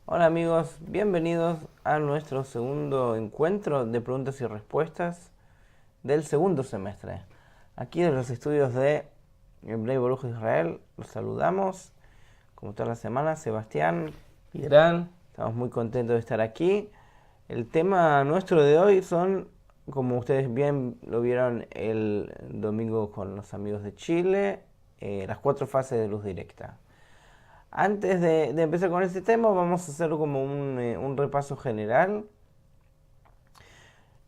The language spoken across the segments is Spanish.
Hola amigos, bienvenidos a nuestro segundo encuentro de preguntas y respuestas del segundo semestre. Aquí de los estudios de Bnei Baruch Israel, los saludamos, como todas las semanas, Sebastián, Irán, estamos muy contentos de estar aquí. El tema nuestro de hoy son, como ustedes bien lo vieron el domingo con los amigos de Chile, las 4 fases de luz directa. Antes de empezar con este tema, vamos a hacer como un repaso general.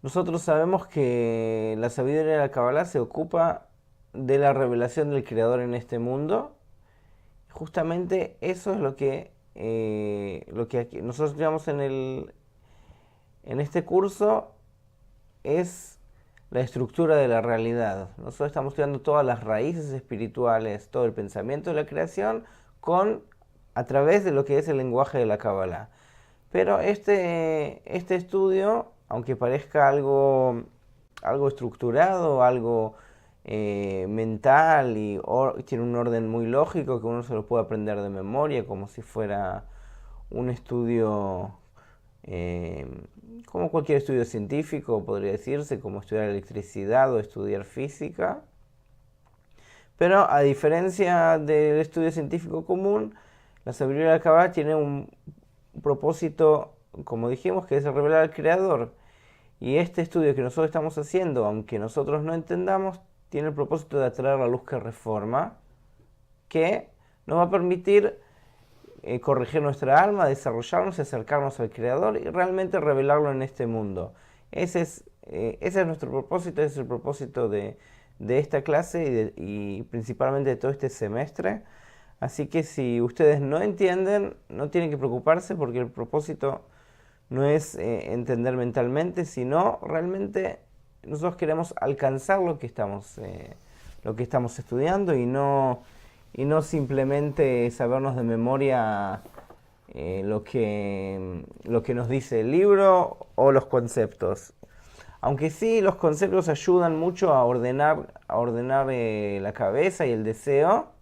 Nosotros sabemos que la sabiduría de la Kabbalah se ocupa de la revelación del Creador en este mundo. Justamente eso es lo que nosotros llevamos en este curso, es la estructura de la realidad. Nosotros estamos estudiando todas las raíces espirituales, todo el pensamiento de la creación, a través de lo que es el lenguaje de la Kabbalah. Pero este estudio, aunque parezca algo estructurado, algo mental tiene un orden muy lógico que uno se lo puede aprender de memoria, como si fuera un estudio, eh, como cualquier estudio científico, podría decirse, como estudiar electricidad o estudiar física. Pero a diferencia del estudio científico común, la sabiduría de la Kabbalah tiene un propósito, como dijimos, que es revelar al Creador. Y este estudio que nosotros estamos haciendo, aunque nosotros no entendamos, tiene el propósito de atraer la luz que reforma, que nos va a permitir corregir nuestra alma, desarrollarnos y acercarnos al Creador y realmente revelarlo en este mundo. Ese es nuestro propósito, ese es el propósito de esta clase y principalmente de todo este semestre. Así que si ustedes no entienden, no tienen que preocuparse porque el propósito no es entender mentalmente, sino realmente nosotros queremos alcanzar lo que estamos estudiando y no simplemente sabernos de memoria lo que nos dice el libro o los conceptos. Aunque sí, los conceptos ayudan mucho a ordenar la cabeza y el deseo.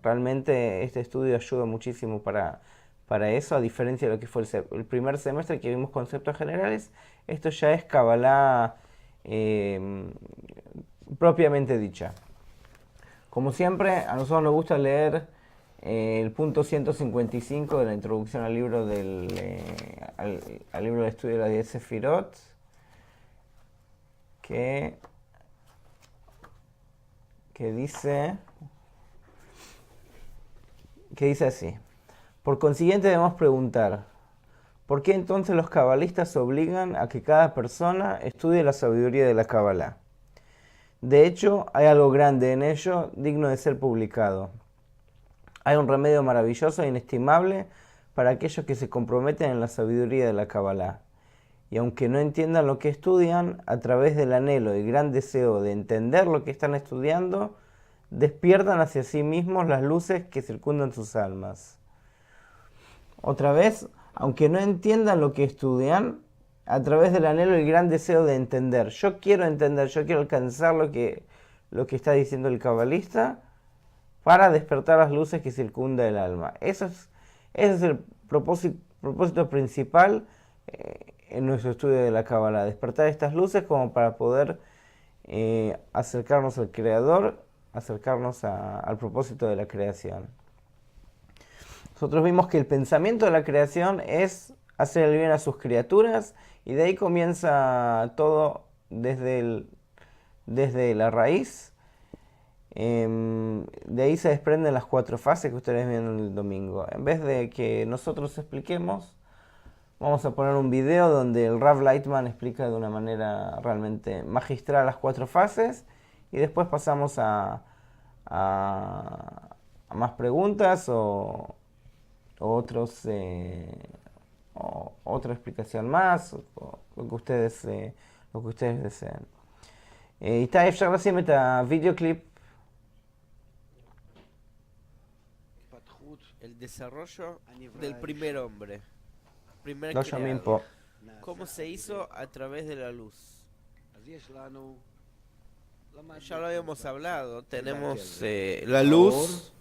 Realmente este estudio ayuda muchísimo para eso, a diferencia de lo que fue el primer semestre que vimos conceptos generales. Esto ya es Kabbalah eh, propiamente dicha. Como siempre, a nosotros nos gusta leer el punto 155 de la introducción al libro de estudio de la 10 Sefirot, que, que dice, que dice así. Por consiguiente debemos preguntar, ¿por qué entonces los cabalistas obligan a que cada persona estudie la sabiduría de la Kabbalah? De hecho, hay algo grande en ello, digno de ser publicado. Hay un remedio maravilloso e inestimable para aquellos que se comprometen en la sabiduría de la Kabbalah. Y aunque no entiendan lo que estudian, a través del anhelo y gran deseo de entender lo que están estudiando, despiertan hacia sí mismos las luces que circundan sus almas. Otra vez, aunque no entiendan lo que estudian, a través del anhelo y el gran deseo de entender. Yo quiero entender, yo quiero alcanzar lo que está diciendo el cabalista para despertar las luces que circunda el alma. Ese es el propósito principal en nuestro estudio de la Kabbalah. Despertar estas luces como para poder acercarnos al Creador, acercarnos al propósito de la creación. Nosotros vimos que el pensamiento de la creación es hacer el bien a sus criaturas y de ahí comienza todo desde la raíz. De ahí se desprenden las 4 fases que ustedes vieron el domingo. En vez de que nosotros expliquemos, vamos a poner un video donde el Rav Lightman explica de una manera realmente magistral las 4 fases y después pasamos a más preguntas o otra explicación más, o lo que ustedes deseen. איתי, אפשר לשים את הוידאו קליפ? El desarrollo del primer hombre, primer לא שומעים creado. פה. ¿Cómo se hizo? A través de la luz. Ya lo habíamos hablado. Tenemos la luz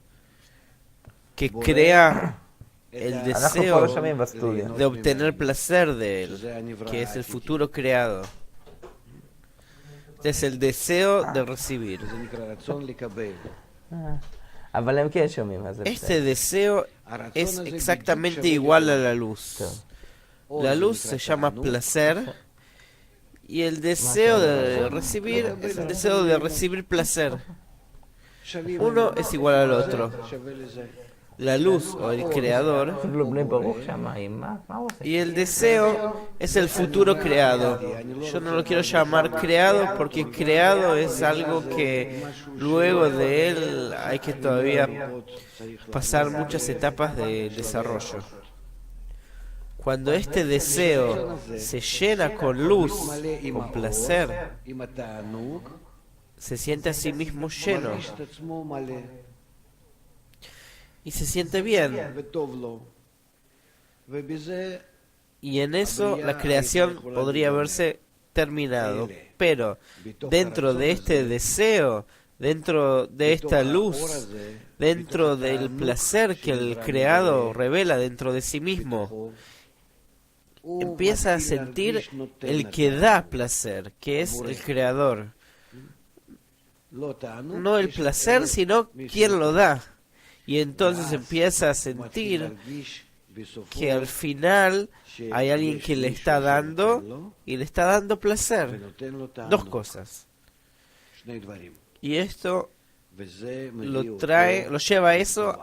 que crea el אנחנו deseo פה לא שומעים בסטודיו. de obtener placer de él, que es el futuro creado. Este es el deseo de recibir. זה נקרא רצון לקבל. אבל הם כן שומעים, אז זה Este בסדר. deseo es exactamente igual a la luz. La luz se llama placer y el deseo de recibir es el deseo de recibir placer. Uno es igual al otro. La luz o el creador אפילו בני ברוך שם, מה הוא עושה? y el deseo es el futuro creado. Yo no lo quiero llamar creado porque creado es algo que luego de él hay que todavía pasar muchas etapas de desarrollo. Cuando este deseo se llena con luz, con placer, עם התענוג, se siente a sí mismo lleno מרגיש את עצמו מלא y se siente bien. וטוב לו. ובזה Y en eso la creación podría haberse terminado. Pero dentro de este deseo, dentro de esta luz, dentro del placer que el creado revela dentro de sí mismo, empieza a sentir el que da placer, que es el creador. לא תענוג, No el placer, sino quien lo da. Y entonces empieza a sentir להרגיש בסופו que al final hay alguien que le está dando y le está dando placer. ונותן לו Dos תענוג. cosas. שני דברים. Y esto וזה מביא lo אותו lleva a eso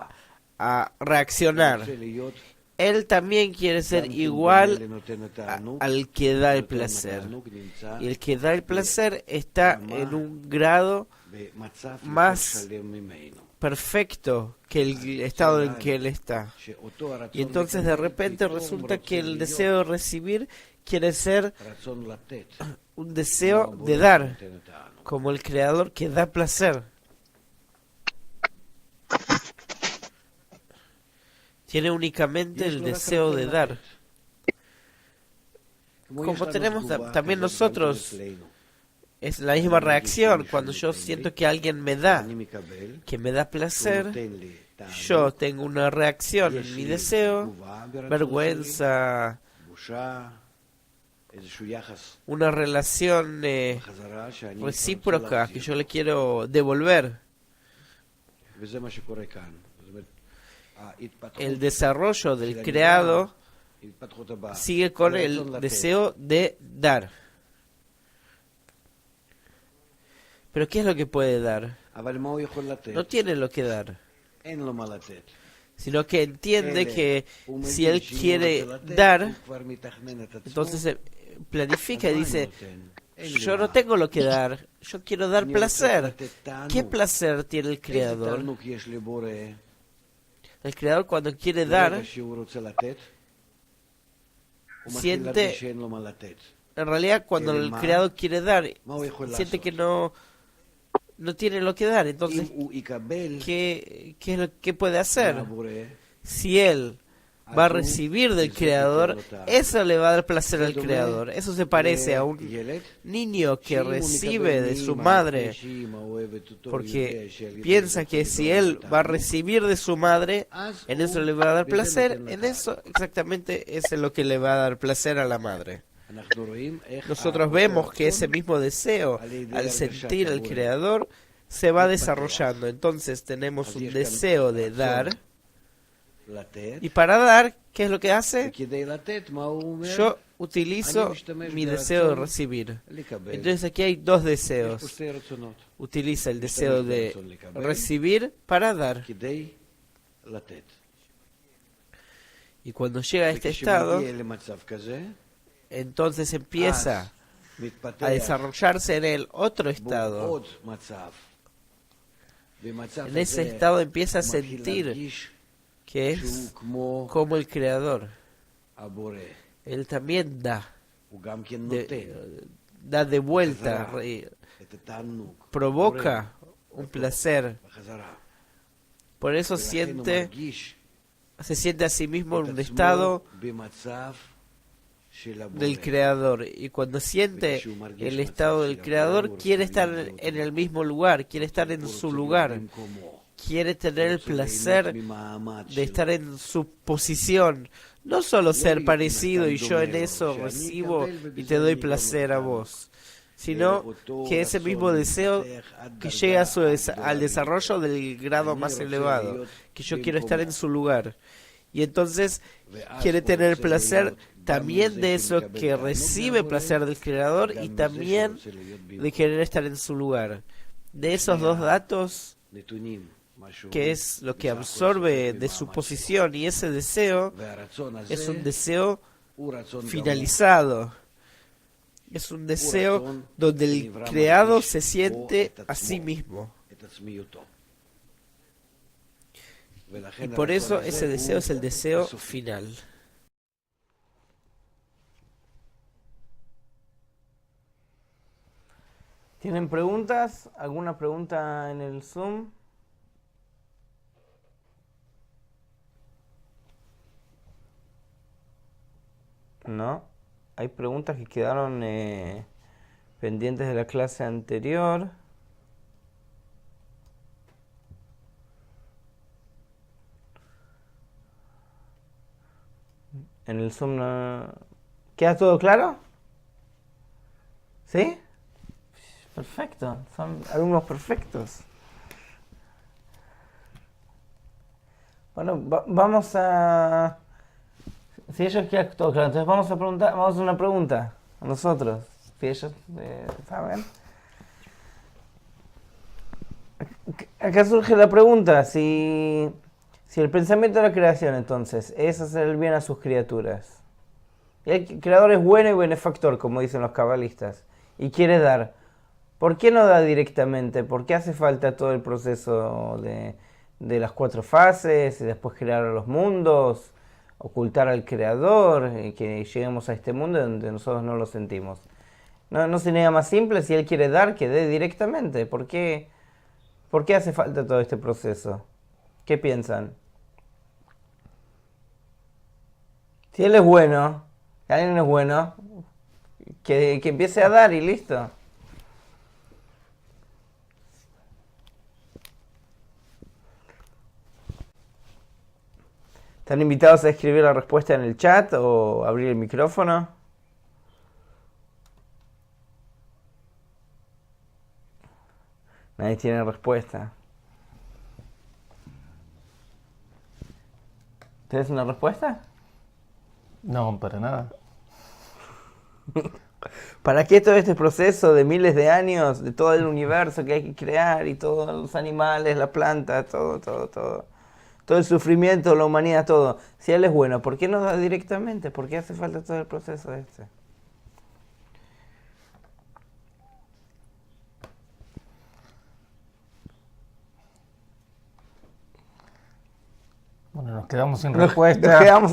a reaccionar. רוצה להיות Él también quiere ser גם igual לנותן התענוג, al que da el נותן placer. התענוג נמצא Y el que da el placer está en un grado במצב más יותר שלם ממנו. perfecto que el estado en que él está. שאותו הרצון Y entonces de לקבל repente פתאום resulta רוצה que el להיות deseo de recibir quiere ser רצון לתת. un deseo כמו de הבורא dar, שנותן התענוג. como el creador que da placer. Tiene únicamente יש el לו רק deseo רצון de לתת. dar. כמו Como יש לנו tenemos תגובה también כזאת גם nosotros, אצלנו. es la misma reacción cuando yo siento que alguien me da, אני מקבל, que me da הוא placer. נותן לי תענוג, Yo tengo una reacción יש en mi לי deseo, תגובה ברצון vergüenza, שלי, בושה, איזשהו יחס una relación בחזרה שאני רוצה recíproca que להחזיר. yo le quiero devolver. וזה מה שקורה כאן. זאת אומרת, ההתפתחות El desarrollo של del הנברא, creado ההתפתחות הבאה, sigue con הרצון el לתת. deseo de dar. Pero ¿qué es lo que puede dar? אבל מה הוא יכול לתת? No tiene lo que dar, אין לו מה לתת. sino que entiende אלא, que הוא si מבין él שאם הוא quiere רוצה לתת, dar, הוא כבר מתכנן את עצמו. entonces planifica y אז מה dice, אני נותן? אין לי yo מה. no tengo lo que dar, yo quiero dar אני רוצה placer. לתת תענוג. ¿Qué placer tiene el איזה creador? תענוג יש לבורא? El creador cuando quiere ברגע dar, שהוא רוצה לתת, הוא מתחיל siente, להרגיש שאין לו מה לתת. en realidad cuando el creador quiere dar, מה הוא יכול siente לעשות? que no tiene lo que dar. Entonces, אם הוא יקבל ¿qué puede hacer? מהבורא, Si él va a recibir del creador, eso le va a dar placer al creador. Eso se parece a un ילד, niño que שאם הוא recibe de מקבל su מאמא, madre, שאמא אוהבת אותו, porque יודע שהילד piensa רוצה que si él לדבר va a אותנו, recibir de su madre, אז en eso הוא le va a dar בזה placer, נותן en לך. eso exactamente es lo que le va a dar placer a la madre. אנחנו רואים איך Nosotros אותו vemos que רצון ese mismo deseo, al sentir al creador, se va desarrollando. Entonces tenemos un deseo de dar, לתת, y para dar, ¿qué es lo que hace? וכדי לתת, מה הוא אומר? Yo utilizo mi deseo de recibir. Entonces aquí hay dos יש פה deseos. שתי רצונות, Utiliza el deseo de recibir para dar. כדי לתת. Y cuando llega a este estado, וכשמגיע למצב כזה, entonces empieza מתפתח a desarrollarse en él otro בו estado. עוד מצב. במצב En ese הזה estado empieza a הוא מתחיל sentir להרגיש que שהוא es כמו como el creador. הבורא. Él también da, הוא גם כן de- נותן da de vuelta, בחזרה את התענוג. provoca un placer. בחזרה. Por eso ולכן הוא siente, מרגיש se siente a sí mismo en את un עצמו estado במצב של הבורא. del creador, y cuando siente el estado del creador quiere estar en el mismo lugar, quiere estar en su lugar, quiere tener el placer de estar en su posición, no solo ser parecido y yo en eso recibo y te doy placer a vos, sino que ese mismo deseo que llegue al desarrollo del grado más elevado, que yo quiero estar en su lugar. Y entonces quiere tener placer también de eso que recibe placer del Creador y también de querer estar en su lugar. De esos dos datos, que es lo que absorbe de su posición, y ese deseo es un deseo finalizado. Es un deseo donde el creado se siente a sí mismo. Y por eso ese deseo es el deseo final. ¿Tienen preguntas? ¿Alguna pregunta en el Zoom? No. Hay preguntas que quedaron pendientes de la clase anterior. En el Zoom no... ¿Queda todo claro? ¿Sí? Perfecto. Son alumnos perfectos. Bueno, vamos a... Si ellos quedan todo claro, entonces vamos a hacer una pregunta a nosotros. Si ellos saben. Acá surge la pregunta, si el pensamiento de la creación entonces es hacer el bien a sus criaturas. Y el creador es bueno y benefactor, como dicen los cabalistas, y quiere dar. ¿Por qué no da directamente? ¿Por qué hace falta todo el proceso de las 4 fases y después crear los mundos, ocultar al creador, y que lleguemos a este mundo donde nosotros no lo sentimos? ¿No sería más simple si él quiere dar, que dé directamente? ¿Por qué hace falta todo este proceso? ¿Qué piensan? Si él es bueno, si alguien es bueno, que empiece a dar y listo. ¿Están invitados a escribir la respuesta en el chat o abrir el micrófono? Nadie tiene respuesta. ¿Tienes una respuesta? No, para nada. ¿Para qué todo este proceso de miles de años, de todo el universo que hay que crear y todos los animales, la planta, todo? Todo el sufrimiento de la humanidad, todo. Si él es bueno, ¿por qué no da directamente? ¿Por qué hace falta todo el proceso este? Bueno, nos quedamos sin respuesta. Nos quedamos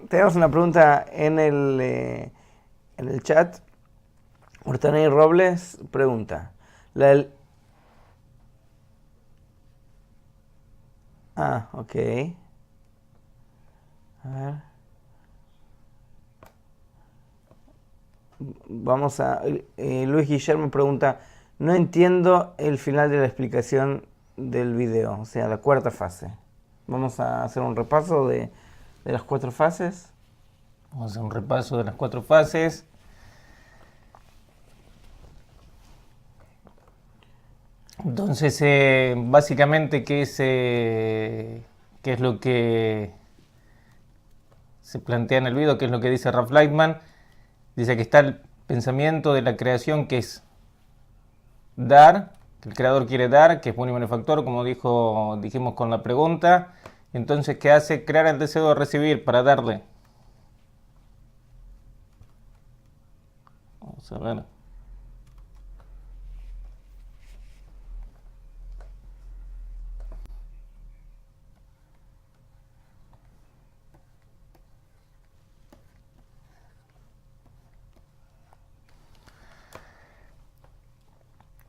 tenemos una pregunta en el chat. Hortaney Robles pregunta. Ok. A ver. Vamos a... Luis Guillermo pregunta, no entiendo el final de la explicación del video, o sea, la 4ª fase. Vamos a hacer un repaso de las 4 fases. Vamos a hacer un repaso de las 4 fases. Entonces, básicamente, ¿qué es lo que se plantea en el video? ¿Qué es lo que dice Ralph Lightman? Dice que está el pensamiento de la creación, que es dar, que el creador quiere dar, que es bueno y benefactor, como dijimos con la pregunta. Entonces, ¿qué hace? Crear el deseo de recibir para darle. Vamos a ver.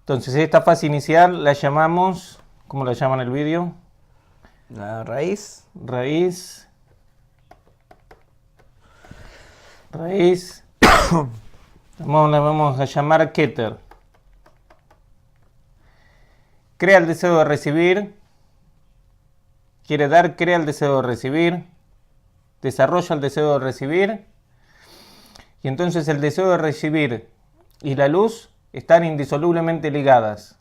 Entonces, esta fase inicial la llamamos, ¿cómo la llaman en el vídeo? La raíz. Raíz. La vamos a llamar Keter. crea el deseo de recibir, quiere dar, crea el deseo de recibir, desarrolla el deseo de recibir, y entonces el deseo de recibir y la luz están indisolublemente ligadas.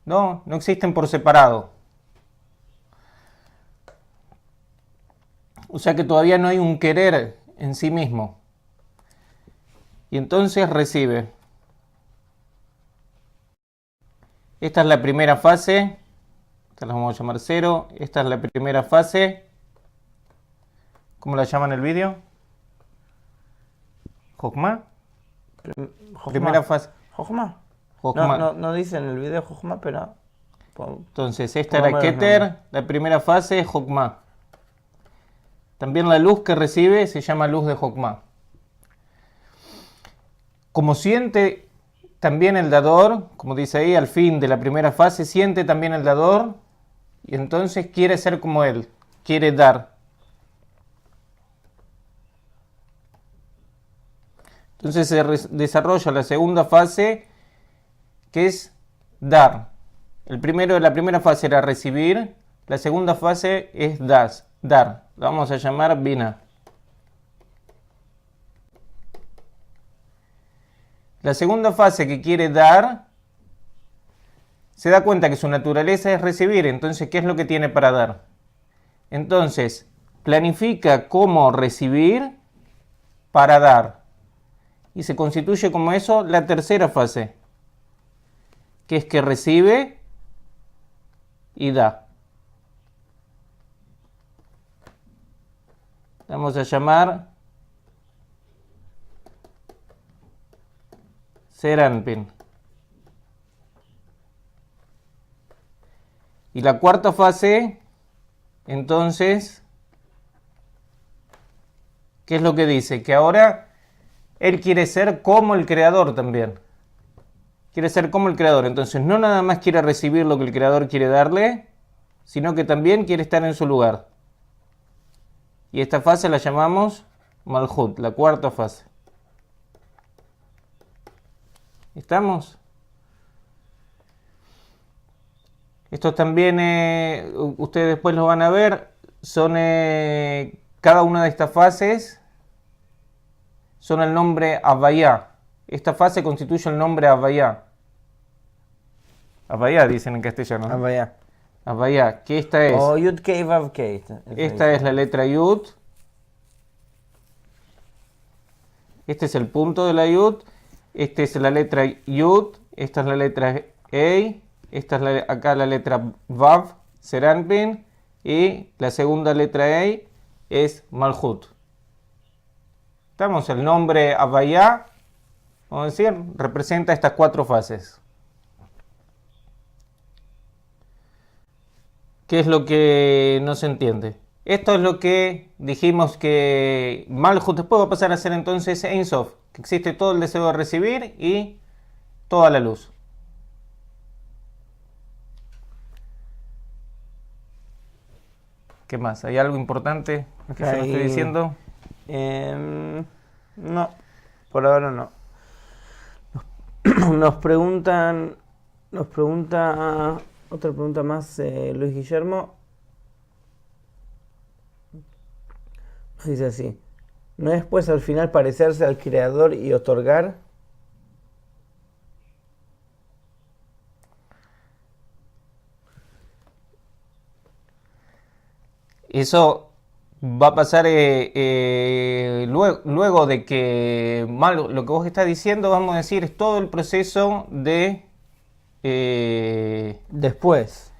No existen por separado. O sea que todavía no hay un querer en sí mismo. Y entonces recibe. Esta es la primera fase. Esta la vamos a llamar 0. Esta es la primera fase. ¿Cómo la llaman en el vídeo? ¿Jokma? Primera fase. ¿Jokma? Jokma. No dice en el video Jokma, pero... Entonces, esta era Keter. La primera fase es Jokma. También la luz que recibe se llama luz de Jokma. Como siente también el dador, como dice ahí, al fin de la primera fase, siente también el dador y entonces quiere ser como él, quiere dar. Entonces se desarrolla la segunda fase, que es dar. La primera fase era recibir, la segunda fase es dar. La vamos a llamar Bina. La segunda fase, que quiere dar, se da cuenta que su naturaleza es recibir. Entonces, ¿qué es lo que tiene para dar? Entonces, planifica cómo recibir para dar. Y se constituye como eso la tercera fase, que es que recibe y da. Vamos a llamar Seranpin. Y la cuarta fase, entonces, ¿qué es lo que dice? Que ahora él quiere ser como el creador también. Quiere ser como el creador. Entonces no nada más quiere recibir lo que el creador quiere darle, sino que también quiere estar en su lugar. Y esta fase la llamamos Malhut, la cuarta fase. ¿Estamos? Estos también, ustedes después lo van a ver, son cada una de estas fases, son el nombre Havaya. Esta fase constituye el nombre Havaya. Havaya dicen en castellano, ¿no? Havaya. Havaya, que esta es. O Yud Kei Vav Kei. Esta es la letra Yud. Este es el punto de la Yud. Esta es la letra Yud. Esta es la letra Ei. Esta es acá la letra Vav, Seranpin. Y la segunda letra Ei es Malhut. Estamos, el nombre Havaya, vamos a decir, representa estas cuatro fases. ¿Qué es lo que no se entiende? Esto es lo que dijimos que Malhut después va a pasar a ser entonces Ein Sof, que existe todo el deseo de recibir y toda la luz. ¿Qué más? ¿Hay algo importante que se me estoy diciendo? No, por ahora no. Nos pregunta otra pregunta más, Luis Guillermo. Nos dice así: ¿no es pues al final parecerse al creador y otorgar? Eso va a pasar luego de que lo que vos estás diciendo, vamos a decir, es todo el proceso de Después.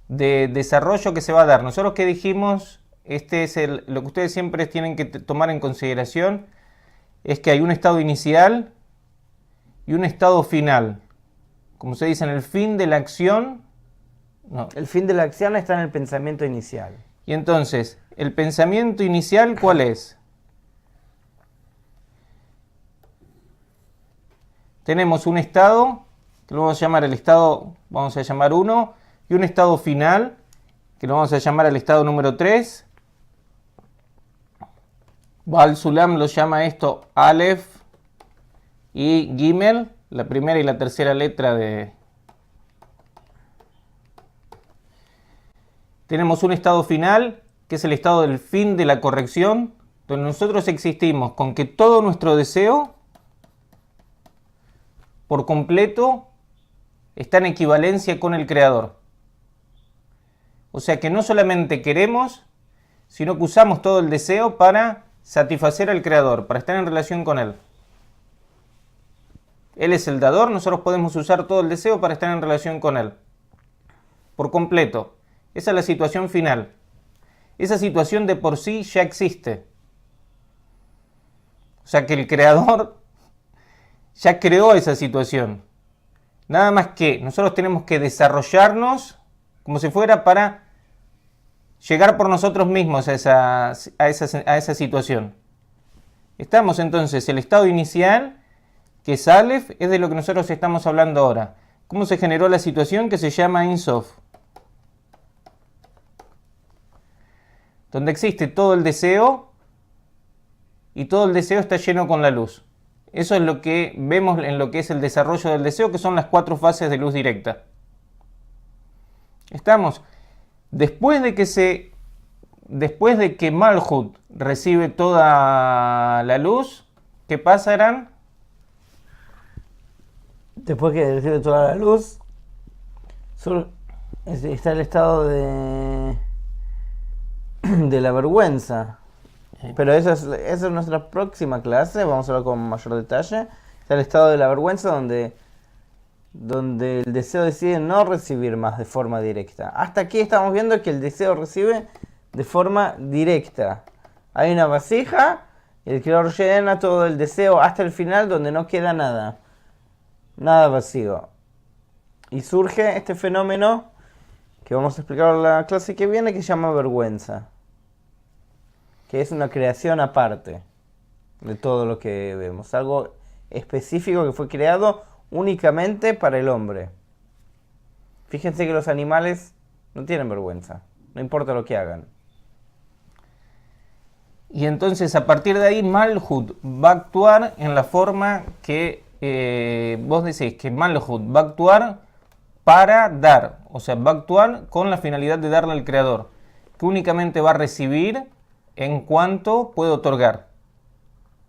de desarrollo que se va a dar. Nosotros que dijimos, este es lo que ustedes siempre tienen que tomar en consideración, es que hay un estado inicial y un estado final. Como se dice, en el fin de la acción, no. El fin de la acción está en el pensamiento inicial. Y entonces, ¿el pensamiento inicial cuál es? Tenemos un estado, que lo vamos a llamar el estado, vamos a llamar 1, y un estado final, que lo vamos a llamar el estado número 3. Baal Sulam lo llama esto Aleph y Gimel, la primera y la tercera letra de tenemos un estado final, que es el estado del fin de la corrección, donde nosotros existimos con que todo nuestro deseo por completo está en equivalencia con el Creador. O sea que no solamente queremos, sino que usamos todo el deseo para satisfacer al Creador, para estar en relación con Él. Él es el dador, nosotros podemos usar todo el deseo para estar en relación con Él. Por completo. Esa es la situación final. Esa situación de por sí ya existe. O sea que el Creador ya creó esa situación. Nada más que nosotros tenemos que desarrollarnos como si fuera para llegar por nosotros mismos a esa situación. Estamos entonces, el estado inicial, que es Aleph, es de lo que nosotros estamos hablando ahora. ¿Cómo se generó la situación que se llama Ein Sof? Donde existe todo el deseo y todo el deseo está lleno con la luz. Eso es lo que vemos en lo que es el desarrollo del deseo, que son las 4 fases de luz directa. Estamos. Después de que Malhut recibe toda la luz, ¿qué pasa, Eran? Después que recibe toda la luz, está el estado de la vergüenza. Pero esa es nuestra próxima clase, vamos a hablar con mayor detalle. Está el estado de la vergüenza donde el deseo decide no recibir más de forma directa. Hasta aquí estamos viendo que el deseo recibe de forma directa. Hay una vasija y el Creador llena todo el deseo hasta el final donde no queda nada. Nada vacío. Y surge este fenómeno que vamos a explicar en la clase que viene, que se llama vergüenza. Que es una creación aparte de todo lo que vemos. Algo específico que fue creado únicamente para el hombre. Fíjense que los animales no tienen vergüenza, no importa lo que hagan. Y entonces a partir de ahí Malhut va a actuar en la forma que vos decís, que Malhut va a actuar para dar, o sea, va a actuar con la finalidad de darle al Creador, que únicamente va a recibir en cuanto puede otorgar.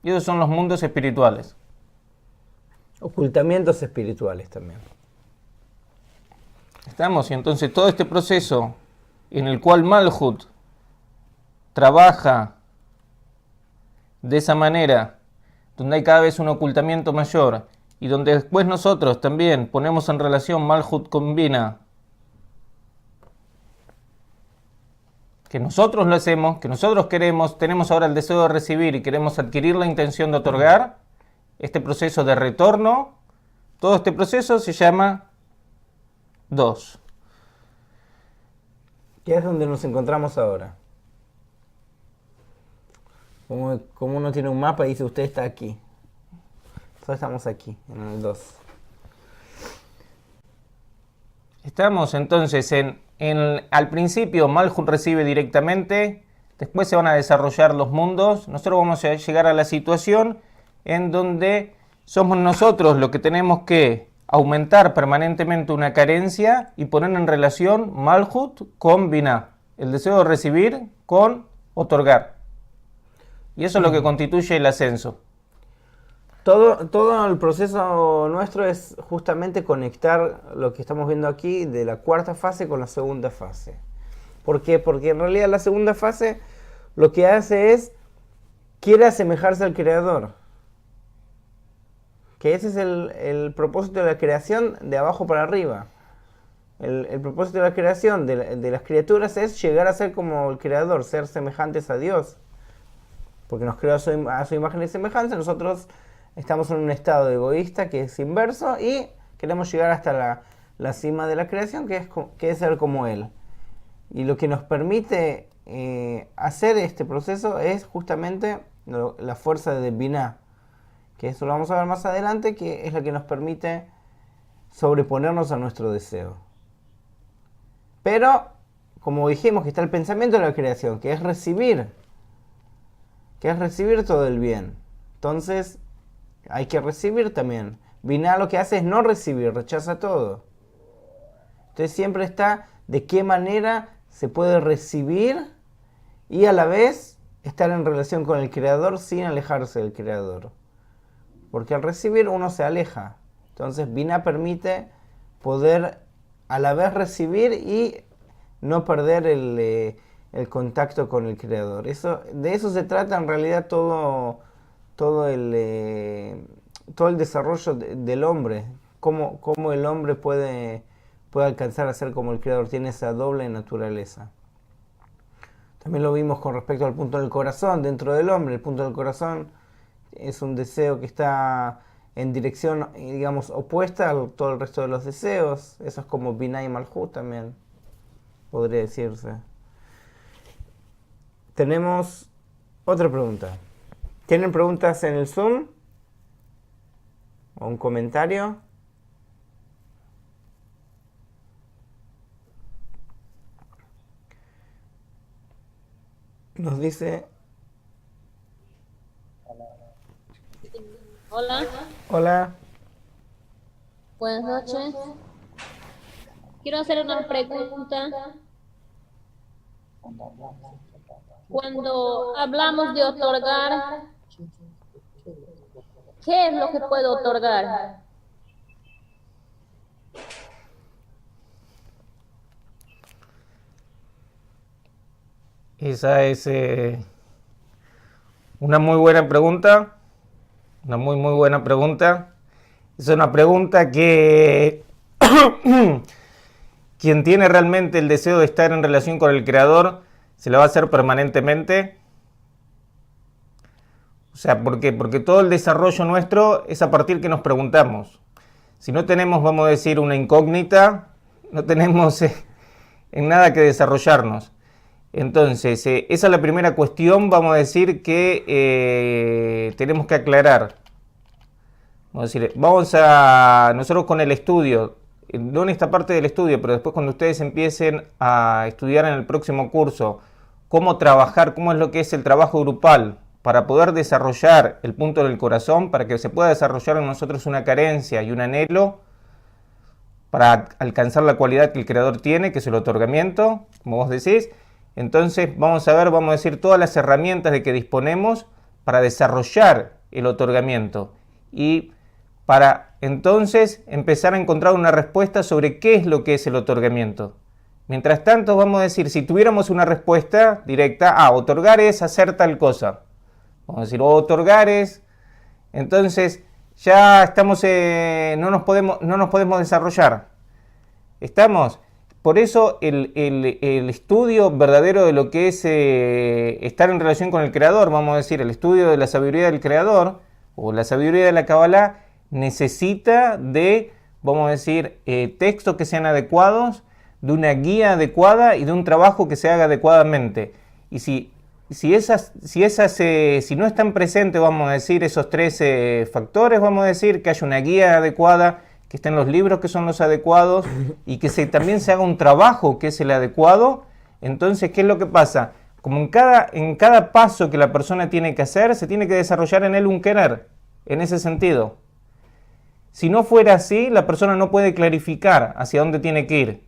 Y esos son los mundos espirituales. Ocultamientos espirituales también. Estamos, y entonces todo este proceso en el cual Malhut trabaja de esa manera, donde hay cada vez un ocultamiento mayor, y donde después nosotros también ponemos en relación Malhut con Bina, que nosotros lo hacemos, que nosotros queremos, tenemos ahora el deseo de recibir y queremos adquirir la intención de otorgar, este proceso de retorno, todo este proceso se llama 2. Que es donde nos encontramos ahora. Como uno tiene un mapa y dice, usted está aquí. Nosotros estamos aquí, en el 2. Estamos entonces al principio Malhut recibe directamente, después se van a desarrollar los mundos, nosotros vamos a llegar a la situación en donde somos nosotros los que tenemos que aumentar permanentemente una carencia y poner en relación Malhut con Binah, el deseo de recibir con otorgar. Y eso es lo que constituye el ascenso. Todo el proceso nuestro es justamente conectar lo que estamos viendo aquí de la 4ª fase con la 2ª fase. ¿Por qué? Porque en realidad la 2ª fase lo que hace es, quiere asemejarse al Creador. Que ese es el propósito de la creación de abajo para arriba. El propósito de la creación de las criaturas es llegar a ser como el Creador, ser semejantes a Dios. Porque nos creó a su imagen y semejanza, nosotros estamos en un estado egoísta que es inverso y queremos llegar hasta la cima de la creación, que es ser como Él. Y lo que nos permite hacer este proceso es justamente la fuerza de Binah, que eso lo vamos a ver más adelante, que es la que nos permite sobreponernos a nuestro deseo. Pero, como dijimos, que está el pensamiento de la creación, que es recibir todo el bien. Entonces, hay que recibir también. Binah lo que hace es no recibir, rechaza todo. Entonces siempre está de qué manera se puede recibir y a la vez estar en relación con el Creador sin alejarse del Creador. Porque al recibir uno se aleja. Entonces Binah permite poder a la vez recibir y no perder el contacto con el Creador. De eso se trata en realidad todo el desarrollo del hombre. Cómo el hombre puede alcanzar a ser como el Creador. Tiene esa doble naturaleza. También lo vimos con respecto al punto del corazón dentro del hombre. El punto del corazón es un deseo que está en dirección, digamos, opuesta a todo el resto de los deseos. Eso es como Binah y Malhut también, podría decirse. Tenemos otra pregunta. ¿Tienen preguntas en el Zoom? ¿O un comentario? Nos dice... Hola, Hola. buenas noches. Quiero hacer una pregunta. Cuando hablamos de otorgar, ¿qué es lo que puedo otorgar? Esa es una muy buena pregunta. Una muy buena pregunta. Es una pregunta que quien tiene realmente el deseo de estar en relación con el Creador se la va a hacer permanentemente. O sea, ¿por qué? Porque todo el desarrollo nuestro es a partir que nos preguntamos. Si no tenemos, vamos a decir, una incógnita, no tenemos en nada que desarrollarnos. Entonces, esa es la primera cuestión, vamos a decir, que tenemos que aclarar. Vamos a decir, nosotros con el estudio, no en esta parte del estudio, pero después cuando ustedes empiecen a estudiar en el próximo curso, cómo trabajar, cómo es lo que es el trabajo grupal, para poder desarrollar el punto del corazón, para que se pueda desarrollar en nosotros una carencia y un anhelo, para alcanzar la cualidad que el Creador tiene, que es el otorgamiento, como vos decís. Entonces vamos a decir todas las herramientas de que disponemos para desarrollar el otorgamiento y para entonces empezar a encontrar una respuesta sobre qué es lo que es el otorgamiento. Mientras tanto, vamos a decir, si tuviéramos una respuesta directa, otorgar es hacer tal cosa. Vamos a decir, otorgar es, entonces ya estamos, no nos podemos desarrollar. ¿Estamos? Por eso el estudio verdadero de lo que es estar en relación con el Creador, vamos a decir, el estudio de la sabiduría del Creador o la sabiduría de la Kabbalah, necesita de, vamos a decir, textos que sean adecuados, de una guía adecuada y de un trabajo que se haga adecuadamente. Y si no están presentes, vamos a decir, esos tres factores, vamos a decir, que haya una guía adecuada, que estén los libros que son los adecuados y que también se haga un trabajo que es el adecuado. Entonces, ¿qué es lo que pasa? Como en cada paso que la persona tiene que hacer, se tiene que desarrollar en él un querer, en ese sentido. Si no fuera así, la persona no puede clarificar hacia dónde tiene que ir.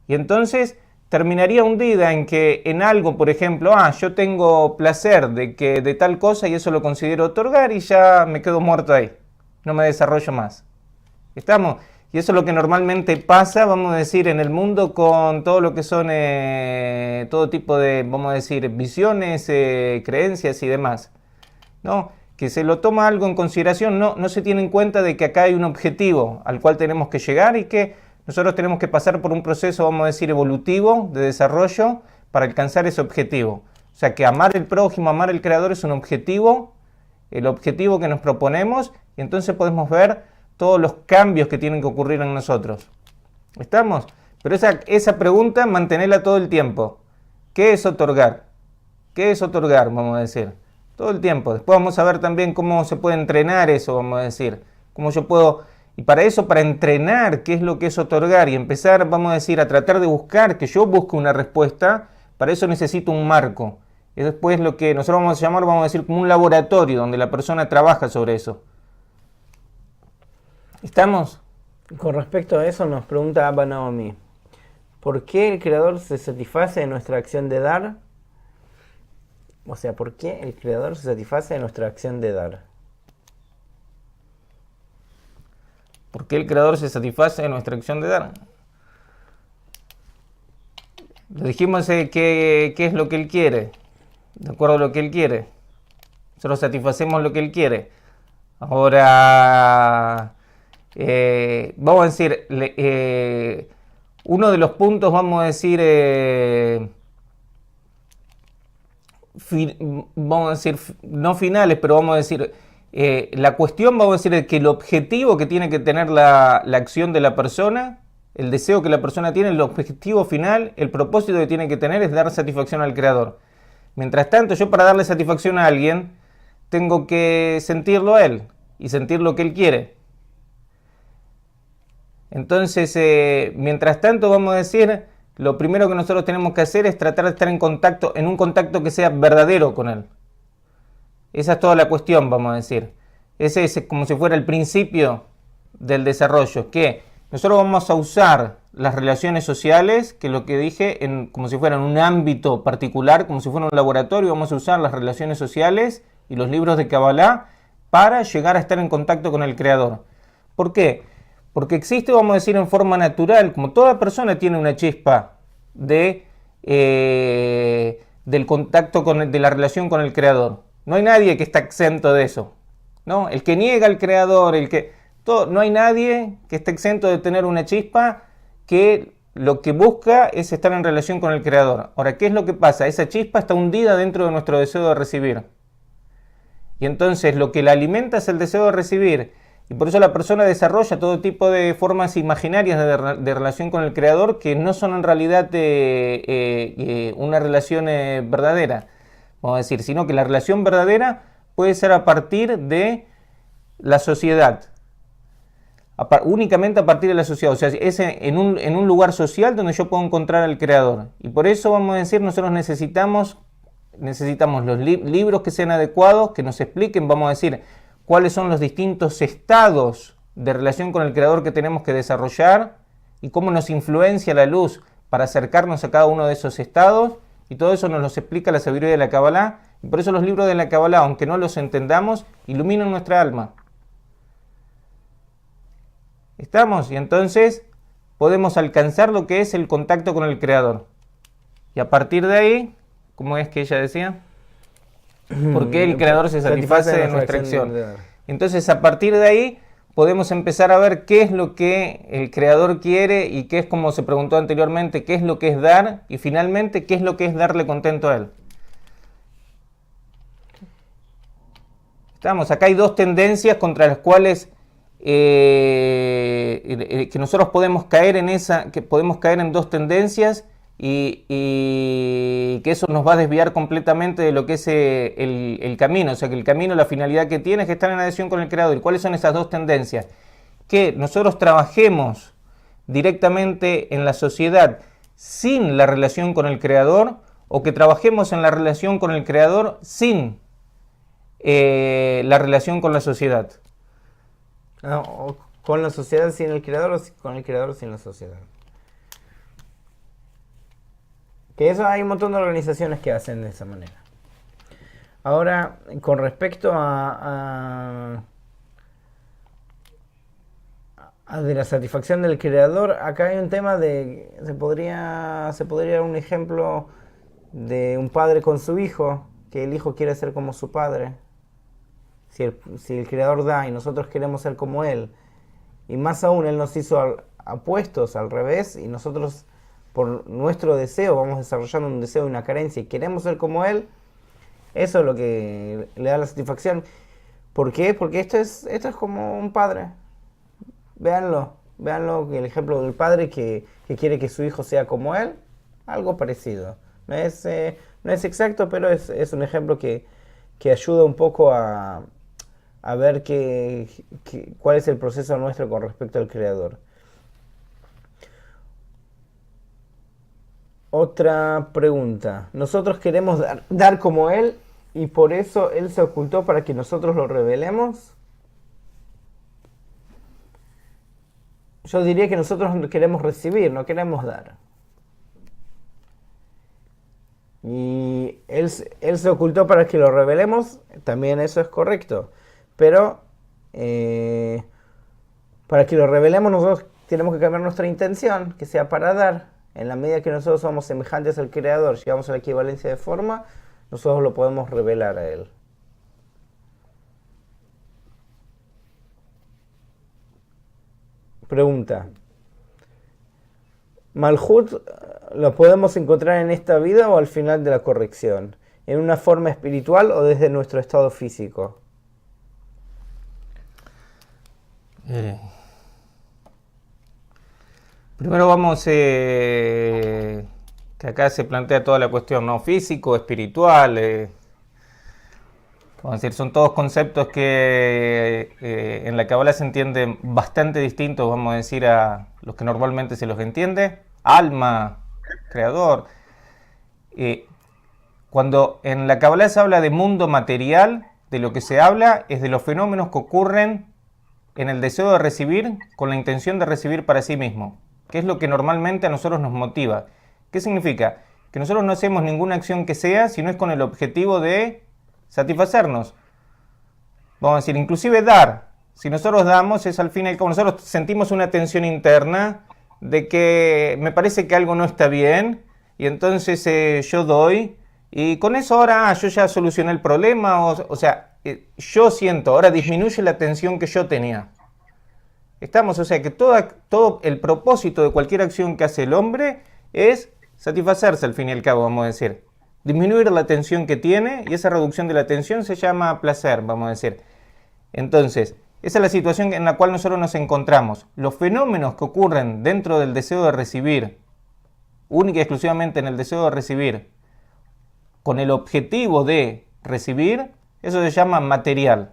Y entonces terminaría hundida en algo, por ejemplo, yo tengo placer de tal cosa y eso lo considero otorgar y ya me quedo muerto ahí. No me desarrollo más. ¿Estamos? Y eso es lo que normalmente pasa, vamos a decir, en el mundo con todo lo que son todo tipo de, vamos a decir, visiones, creencias y demás, ¿no? Que se lo toma algo en consideración, no se tiene en cuenta de que acá hay un objetivo al cual tenemos que llegar y que nosotros tenemos que pasar por un proceso, vamos a decir, evolutivo, de desarrollo, para alcanzar ese objetivo. O sea, que amar el prójimo, amar el Creador es un objetivo, el objetivo que nos proponemos, y entonces podemos ver todos los cambios que tienen que ocurrir en nosotros. ¿Estamos? Pero esa pregunta, mantenerla todo el tiempo. ¿Qué es otorgar? ¿Qué es otorgar, vamos a decir? Todo el tiempo. Después vamos a ver también cómo se puede entrenar eso, vamos a decir. Cómo yo puedo... Y para eso, para entrenar qué es lo que es otorgar y empezar, vamos a decir, a tratar de buscar, que yo busque una respuesta, para eso necesito un marco. Y después lo que nosotros vamos a llamar, vamos a decir, como un laboratorio donde la persona trabaja sobre eso. ¿Estamos? Con respecto a eso nos pregunta Abba Naomi. ¿por qué el Creador se satisface de nuestra acción de dar? O sea, ¿por qué el Creador se satisface de nuestra acción de dar? ¿Por qué el Creador se satisface de nuestra acción de dar? Lo dijimos qué es lo que Él quiere, de acuerdo a lo que Él quiere. Nosotros satisfacemos lo que Él quiere. Ahora, vamos a decir, uno de los puntos, vamos a decir, vamos a decir, no finales, pero vamos a decir, la cuestión, vamos a decir, es que el objetivo que tiene que tener la acción de la persona, el deseo que la persona tiene, el objetivo final, el propósito que tiene que tener es dar satisfacción al Creador. Mientras tanto, yo para darle satisfacción a alguien, tengo que sentirlo a Él y sentir lo que Él quiere. Entonces, mientras tanto, vamos a decir, lo primero que nosotros tenemos que hacer es tratar de estar en un contacto que sea verdadero con Él. Esa es toda la cuestión, vamos a decir. Ese es como si fuera el principio del desarrollo, que nosotros vamos a usar las relaciones sociales, que lo que dije, como si fuera en un ámbito particular, como si fuera un laboratorio, vamos a usar las relaciones sociales y los libros de Kabbalah para llegar a estar en contacto con el Creador. ¿Por qué? Porque existe, vamos a decir, en forma natural, como toda persona tiene una chispa del contacto de la relación con el Creador. No hay nadie que está exento de eso, ¿no? El que niega al Creador, no hay nadie que esté exento de tener una chispa que lo que busca es estar en relación con el Creador. Ahora, ¿qué es lo que pasa? Esa chispa está hundida dentro de nuestro deseo de recibir. Y entonces lo que la alimenta es el deseo de recibir. Y por eso la persona desarrolla todo tipo de formas imaginarias de relación con el Creador que no son en realidad una relación verdadera, vamos a decir, sino que la relación verdadera puede ser a partir de la sociedad. Únicamente a partir de la sociedad, o sea, es en un lugar social donde yo puedo encontrar al Creador. Y por eso, vamos a decir, nosotros necesitamos los libros que sean adecuados, que nos expliquen, vamos a decir, cuáles son los distintos estados de relación con el Creador que tenemos que desarrollar y cómo nos influencia la luz para acercarnos a cada uno de esos estados. Y todo eso nos lo explica la sabiduría de la Kabbalah. Y por eso los libros de la Kabbalah, aunque no los entendamos, iluminan nuestra alma. ¿Estamos? Y entonces podemos alcanzar lo que es el contacto con el Creador. Y a partir de ahí, ¿cómo es que ella decía? Porque el Creador se satisface de nuestra acción. Entonces, a partir de ahí, podemos empezar a ver qué es lo que el Creador quiere y qué es, como se preguntó anteriormente, qué es lo que es dar y finalmente qué es lo que es darle contento a Él. Estamos, acá hay dos tendencias contra las cuales que nosotros podemos caer en dos tendencias y que eso nos va a desviar completamente de lo que es el camino. O sea, que el camino, la finalidad que tiene es que estar en adhesión con el Creador. ¿Y cuáles son esas dos tendencias? Que nosotros trabajemos directamente en la sociedad sin la relación con el Creador, o que trabajemos en la relación con el Creador sin la relación con la sociedad. O con la sociedad sin el Creador, o con el Creador sin la sociedad. Que eso hay un montón de organizaciones que hacen de esa manera. Ahora, con respecto a de la satisfacción del Creador, acá hay un tema de... Se podría dar un ejemplo de un padre con su hijo, que el hijo quiere ser como su padre. Si el Creador da y nosotros queremos ser como Él, y más aún Él nos hizo opuestos al revés, y nosotros por nuestro deseo vamos desarrollando un deseo y una carencia y queremos ser como Él, eso es lo que le da la satisfacción. ¿Por qué? Porque esto es como un padre. Véanlo, el ejemplo del padre que quiere que su hijo sea como él, algo parecido. No es exacto, pero es un ejemplo que ayuda un poco a ver cuál es el proceso nuestro con respecto al Creador. Otra pregunta. Nosotros queremos dar como Él y por eso Él se ocultó para que nosotros lo revelemos. Yo diría que nosotros queremos recibir, no queremos dar. Y él se ocultó para que lo revelemos, también eso es correcto. Pero para que lo revelemos nosotros tenemos que cambiar nuestra intención, que sea para dar. En la medida que nosotros somos semejantes al Creador, llegamos a la equivalencia de forma, nosotros lo podemos revelar a Él. Pregunta. Malhut lo podemos encontrar en esta vida o al final de la corrección, en una forma espiritual o desde nuestro estado físico. Primero vamos, que acá se plantea toda la cuestión, ¿no? Físico, espiritual, vamos a decir, son todos conceptos que en la Kabbalah se entienden bastante distintos, vamos a decir, a los que normalmente se los entiende. Alma, creador. Cuando en la Kabbalah se habla de mundo material, de lo que se habla es de los fenómenos que ocurren en el deseo de recibir con la intención de recibir para sí mismo, que es lo que normalmente a nosotros nos motiva. ¿Qué significa? Que nosotros no hacemos ninguna acción que sea, sino es con el objetivo de satisfacernos. Vamos a decir, inclusive dar. Si nosotros damos, es al final, como nosotros sentimos una tensión interna de que me parece que algo no está bien, y entonces yo doy, y con eso ahora yo ya solucioné el problema, o sea, yo siento, ahora disminuye la tensión que yo tenía. Estamos, o sea, que todo el propósito de cualquier acción que hace el hombre es satisfacerse al fin y al cabo, vamos a decir. Disminuir la tensión que tiene, y esa reducción de la tensión se llama placer, vamos a decir. Entonces, esa es la situación en la cual nosotros nos encontramos. Los fenómenos que ocurren dentro del deseo de recibir, única y exclusivamente en el deseo de recibir, con el objetivo de recibir, eso se llama material.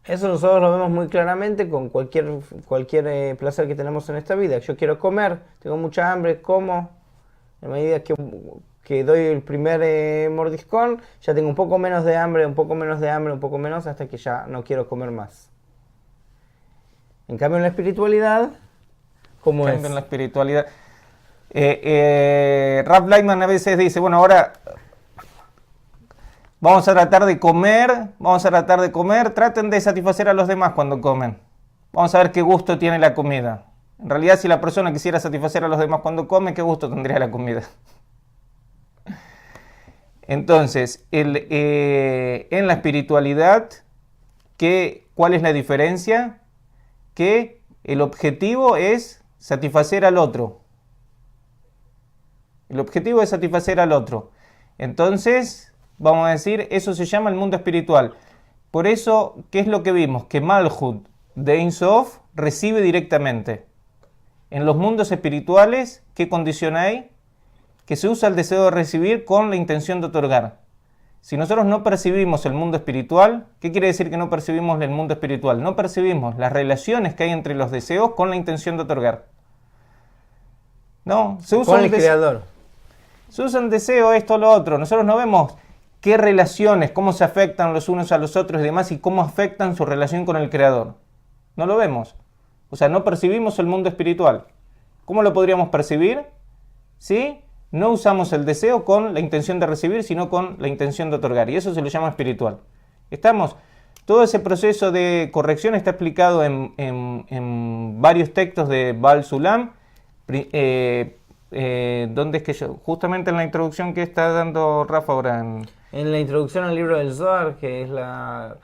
Eso nosotros lo vemos muy claramente con cualquier placer que tenemos en esta vida. Yo quiero comer, tengo mucha hambre, como. En medida que doy el primer mordiscón, ya tengo un poco menos de hambre, un poco menos de hambre, un poco menos, hasta que ya no quiero comer más. En cambio, en la espiritualidad, ¿cómo es? En la espiritualidad. Rav Lightman a veces dice, bueno, ahora vamos a tratar de comer, traten de satisfacer a los demás cuando comen. Vamos a ver qué gusto tiene la comida. En realidad, si la persona quisiera satisfacer a los demás cuando come, ¿qué gusto tendría la comida? Entonces, en la espiritualidad, ¿cuál es la diferencia? Que el objetivo es satisfacer al otro. El objetivo es satisfacer al otro. Entonces, vamos a decir, eso se llama el mundo espiritual. Por eso, ¿qué es lo que vimos? Que Malhut de Ein Sof recibe directamente. En los mundos espirituales, ¿qué condición hay? Que se usa el deseo de recibir con la intención de otorgar. Si nosotros no percibimos el mundo espiritual, ¿qué quiere decir que no percibimos el mundo espiritual? No percibimos las relaciones que hay entre los deseos con la intención de otorgar. No, se usa con el Creador. Se usa un deseo, esto o lo otro. Nosotros no vemos qué relaciones, cómo se afectan los unos a los otros y demás, y cómo afectan su relación con el Creador. No lo vemos. O sea, no percibimos el mundo espiritual. ¿Cómo lo podríamos percibir? ¿Sí? No usamos el deseo con la intención de recibir, sino con la intención de otorgar. Y eso se lo llama espiritual. Todo ese proceso de corrección está explicado en varios textos de Baal Sulam. Donde es que justamente en la introducción que está dando Rafa ahora. En la introducción al libro del Zohar, que es la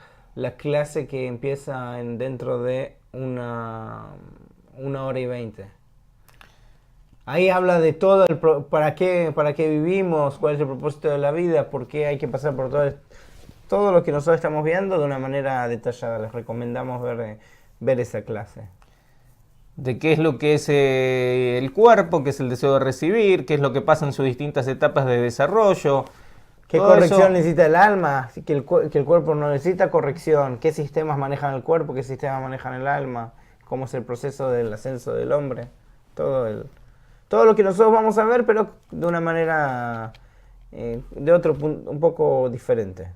clase que empieza dentro de una hora y 20. Ahí habla de todo, para qué vivimos, cuál es el propósito de la vida, por qué hay que pasar por todo lo que nosotros estamos viendo de una manera detallada. Les recomendamos ver esa clase. De qué es lo que es el cuerpo, qué es el deseo de recibir, qué es lo que pasa en sus distintas etapas de desarrollo. ¿Qué corrección necesita el alma? Que el cuerpo no necesita corrección. ¿Qué sistemas manejan el cuerpo? ¿Qué sistemas manejan el alma? ¿Cómo es el proceso del ascenso del hombre? Todo lo que nosotros vamos a ver, pero de una manera, de otro punto, un poco diferente.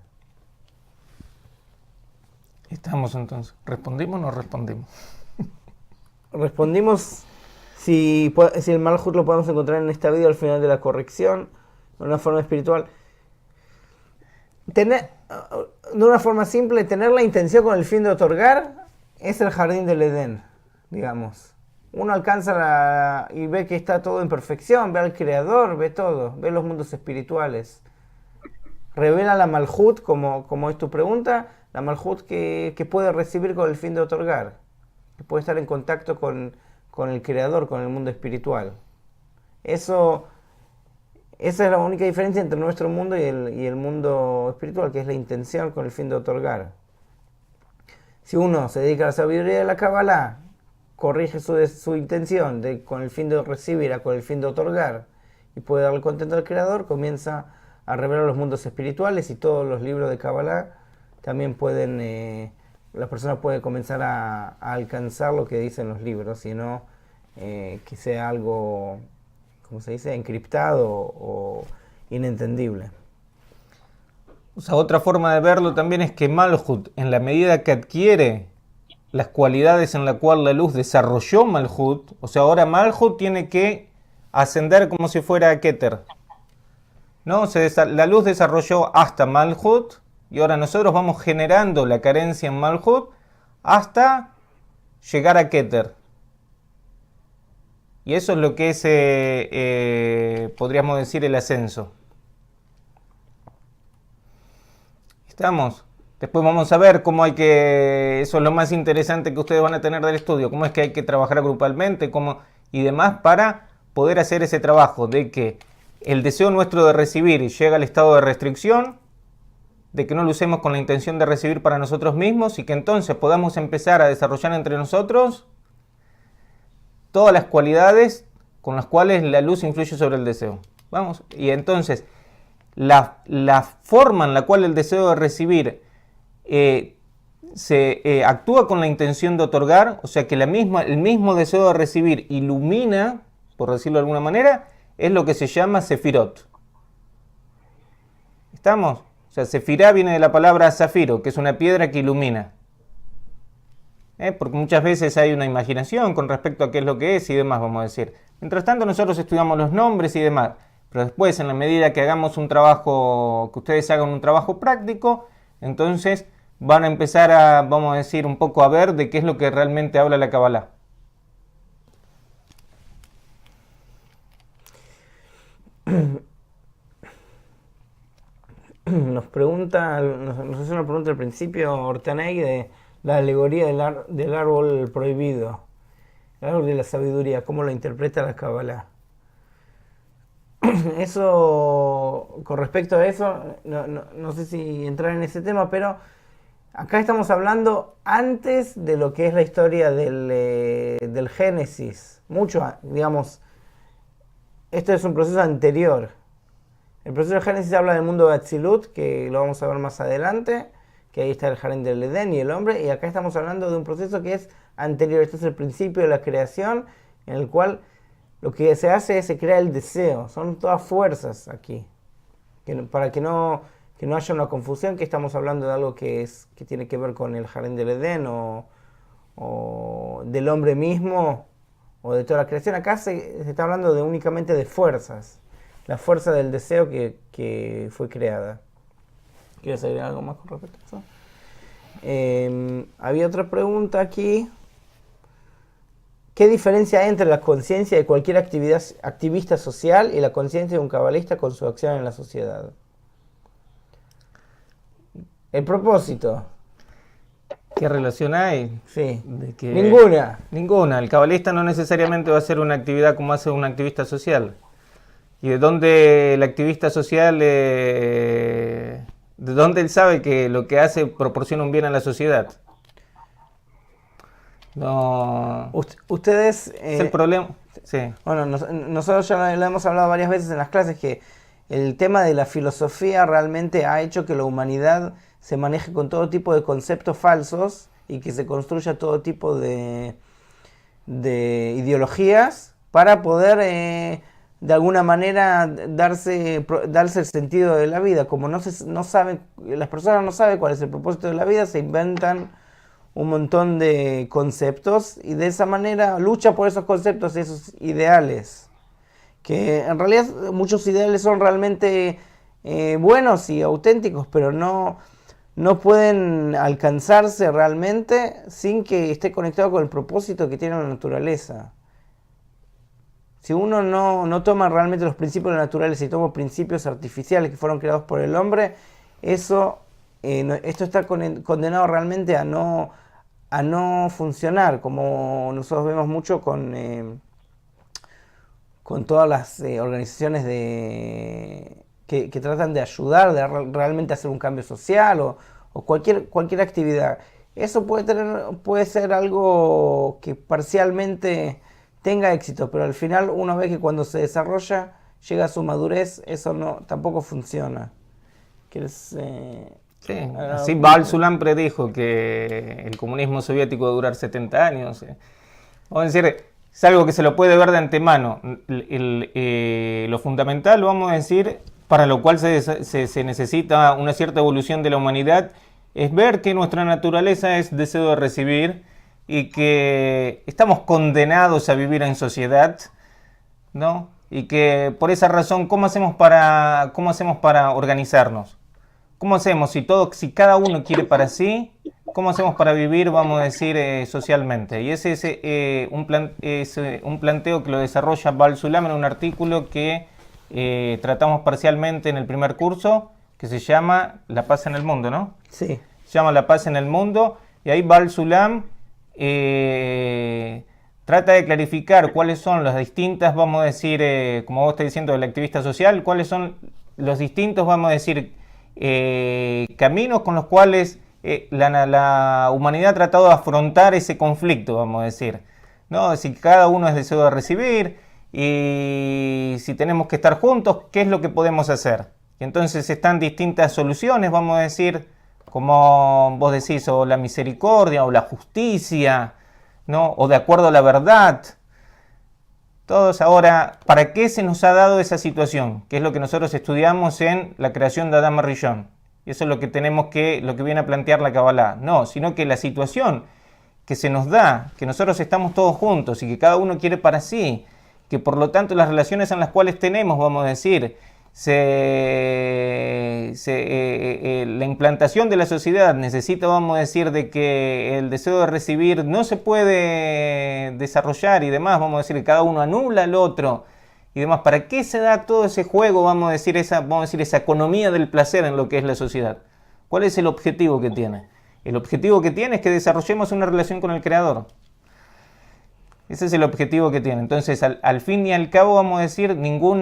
Estamos entonces. ¿Respondimos o no respondimos? Respondimos si el Malhut lo podemos encontrar en esta vida al final de la corrección. de una forma espiritual. De una forma simple, tener la intención con el fin de otorgar es el jardín del Edén, digamos. Uno alcanza y ve que está todo en perfección, ve al Creador, ve todo, ve los mundos espirituales. Revela la Malhut, como es tu pregunta, la Malhut que puede recibir con el fin de otorgar, que puede estar en contacto con el Creador, con el mundo espiritual. Esa es la única diferencia entre nuestro mundo y el mundo espiritual, que es la intención con el fin de otorgar. Si uno se dedica a la sabiduría de la Kabbalah, corrige su intención con el fin de recibir con el fin de otorgar y puede darle contento al Creador, comienza a revelar los mundos espirituales, y todos los libros de Kabbalah también la persona puede comenzar a alcanzar lo que dicen los libros, y no que sea algo, ¿cómo se dice?, encriptado o inentendible. O sea, otra forma de verlo también es que Malhut, en la medida que adquiere las cualidades en las cuales la luz desarrolló Malhut, o sea, ahora Malhut tiene que ascender como si fuera Keter, ¿no? La luz desarrolló hasta Malhut, y ahora nosotros vamos generando la carencia en Malhut hasta llegar a Keter. Y eso es lo que es, podríamos decir, el ascenso. ¿Estamos? Después vamos a ver cómo hay que... Eso es lo más interesante que ustedes van a tener del estudio. Cómo es que hay que trabajar grupalmente y demás para poder hacer ese trabajo de que el deseo nuestro de recibir llega al estado de restricción, de que no lo usemos con la intención de recibir para nosotros mismos, y que entonces podamos empezar a desarrollar entre nosotros todas las cualidades con las cuales la luz influye sobre el deseo. Vamos, y entonces la forma en la cual el deseo de recibir se actúa con la intención de otorgar, o sea que el mismo deseo de recibir ilumina, por decirlo de alguna manera, es lo que se llama Sefirot. ¿Estamos? O sea, Sefirá viene de la palabra zafiro, que es una piedra que ilumina. Porque muchas veces hay una imaginación con respecto a qué es lo que es y demás, vamos a decir. Mientras tanto, nosotros estudiamos los nombres y demás. Pero después, en la medida que hagamos un trabajo, que ustedes hagan un trabajo práctico, entonces van a empezar a, vamos a decir, un poco a ver de qué es lo que realmente habla la Kabbalah. Nos hace una pregunta al principio Ortanei de la alegoría del árbol prohibido, el árbol de la sabiduría, ¿cómo lo interpreta la Kabbalah? Eso, con respecto a eso, no sé si entrar en ese tema, pero acá estamos hablando antes de lo que es la historia del Génesis, digamos, esto es un proceso anterior. El proceso del Génesis habla del mundo de Atzilut, que lo vamos a ver más adelante, que ahí está el jardín del Edén y el hombre, y acá estamos hablando de un proceso que es anterior. Este es el principio de la creación, en el cual lo que se hace es se crea el deseo. Son todas fuerzas aquí, para que no haya una confusión, que estamos hablando de algo que tiene que ver con el jardín del Edén o del hombre mismo o de toda la creación. Acá se está hablando únicamente de fuerzas, la fuerza del deseo que fue creada. ¿Quieres agregar algo más con respecto a eso? Había otra pregunta aquí. ¿Qué diferencia hay entre la conciencia de cualquier activista social y la conciencia de un cabalista con su acción en la sociedad? El propósito. ¿Qué relación hay? Sí. Ninguna. Ninguna. El cabalista no necesariamente va a hacer una actividad como hace un activista social. ¿Y de dónde el activista social, de dónde él sabe que lo que hace proporciona un bien a la sociedad? No. Ustedes... es el problema. Sí. Bueno, nosotros ya lo hemos hablado varias veces en las clases, que el tema de la filosofía realmente ha hecho que la humanidad se maneje con todo tipo de conceptos falsos y que se construya todo tipo de ideologías para poder de alguna manera darse el sentido de la vida. Como no saben, las personas no saben cuál es el propósito de la vida, se inventan un montón de conceptos y de esa manera lucha por esos conceptos, esos ideales, que en realidad muchos ideales son realmente buenos y auténticos, pero no pueden alcanzarse realmente sin que esté conectado con el propósito que tiene la naturaleza. Si uno no toma realmente los principios naturales y toma principios artificiales que fueron creados por el hombre, esto está condenado realmente a no funcionar, como nosotros vemos mucho con todas las organizaciones que tratan de ayudar, de realmente hacer un cambio social o cualquier actividad. Eso puede ser algo que parcialmente tenga éxito, pero al final uno ve que cuando se desarrolla, llega a su madurez, eso tampoco funciona. Sí, así Baal Sulam predijo que el comunismo soviético va a durar 70 años. Vamos a decir, es algo que se lo puede ver de antemano. Lo fundamental, vamos a decir, para lo cual se necesita una cierta evolución de la humanidad, es ver que nuestra naturaleza es deseo de recibir y que estamos condenados a vivir en sociedad, ¿no? Y que por esa razón, ¿cómo hacemos para organizarnos? ¿Cómo hacemos si cada uno quiere para sí? ¿Cómo hacemos para vivir, vamos a decir, socialmente? Y ese es un planteo que lo desarrolla Baal Sulam en un artículo que tratamos parcialmente en el primer curso, que se llama La paz en el mundo, ¿no? Sí. Se llama La paz en el mundo, y ahí Baal Sulam trata de clarificar cuáles son las distintas, vamos a decir, como vos estás diciendo, del activista social, cuáles son los distintos, vamos a decir, caminos con los cuales la humanidad ha tratado de afrontar ese conflicto, vamos a decir, ¿no? Si cada uno es deseo de recibir y si tenemos que estar juntos, ¿qué es lo que podemos hacer? Y entonces están distintas soluciones, vamos a decir, como vos decís, o la misericordia o la justicia, ¿no? O de acuerdo a la verdad. Todos ahora, ¿para qué se nos ha dado esa situación? Que es lo que nosotros estudiamos en la creación de Adán Rishon. Y eso es lo que lo que viene a plantear la Kabbalah. No, sino que la situación que se nos da, que nosotros estamos todos juntos y que cada uno quiere para sí, que por lo tanto las relaciones en las cuales tenemos, vamos a decir, la implantación de la sociedad necesita, vamos a decir, de que el deseo de recibir no se puede desarrollar y demás, vamos a decir que cada uno anula al otro y demás. ¿Para qué se da todo ese juego, vamos a decir, esa economía del placer en lo que es la sociedad? ¿Cuál es el objetivo que tiene? El objetivo que tiene es que desarrollemos una relación con el Creador. Ese es el objetivo que tiene. Entonces, al fin y al cabo, vamos a decir, ningún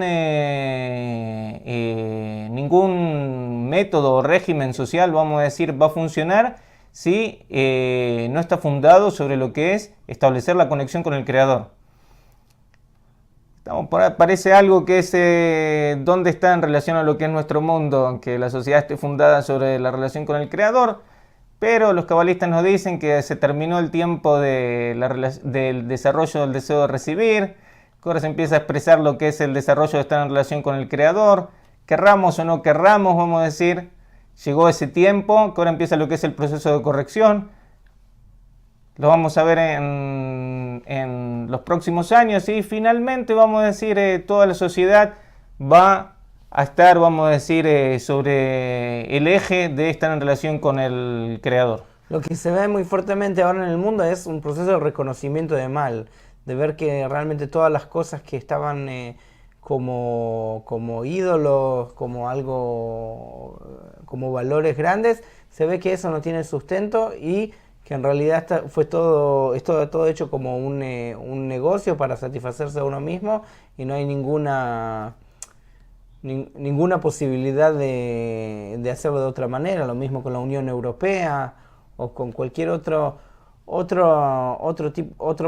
método o régimen social, vamos a decir, va a funcionar si no está fundado sobre lo que es establecer la conexión con el Creador. Parece algo que es dónde está en relación a lo que es nuestro mundo, aunque la sociedad esté fundada sobre la relación con el Creador. Pero los cabalistas nos dicen que se terminó el tiempo del desarrollo del deseo de recibir, que ahora se empieza a expresar lo que es el desarrollo de estar en relación con el Creador. Querramos o no querramos, vamos a decir, llegó ese tiempo, que ahora empieza lo que es el proceso de corrección. Lo vamos a ver en los próximos años y finalmente, vamos a decir, toda la sociedad va a estar, vamos a decir, sobre el eje de estar en relación con el Creador. Lo que se ve muy fuertemente ahora en el mundo es un proceso de reconocimiento de mal, de ver que realmente todas las cosas que estaban como ídolos, como valores grandes, se ve que eso no tiene sustento y que en realidad es todo hecho como un negocio para satisfacerse a uno mismo y no hay ninguna posibilidad de hacerlo de otra manera. Lo mismo con la Unión Europea o con cualquier otros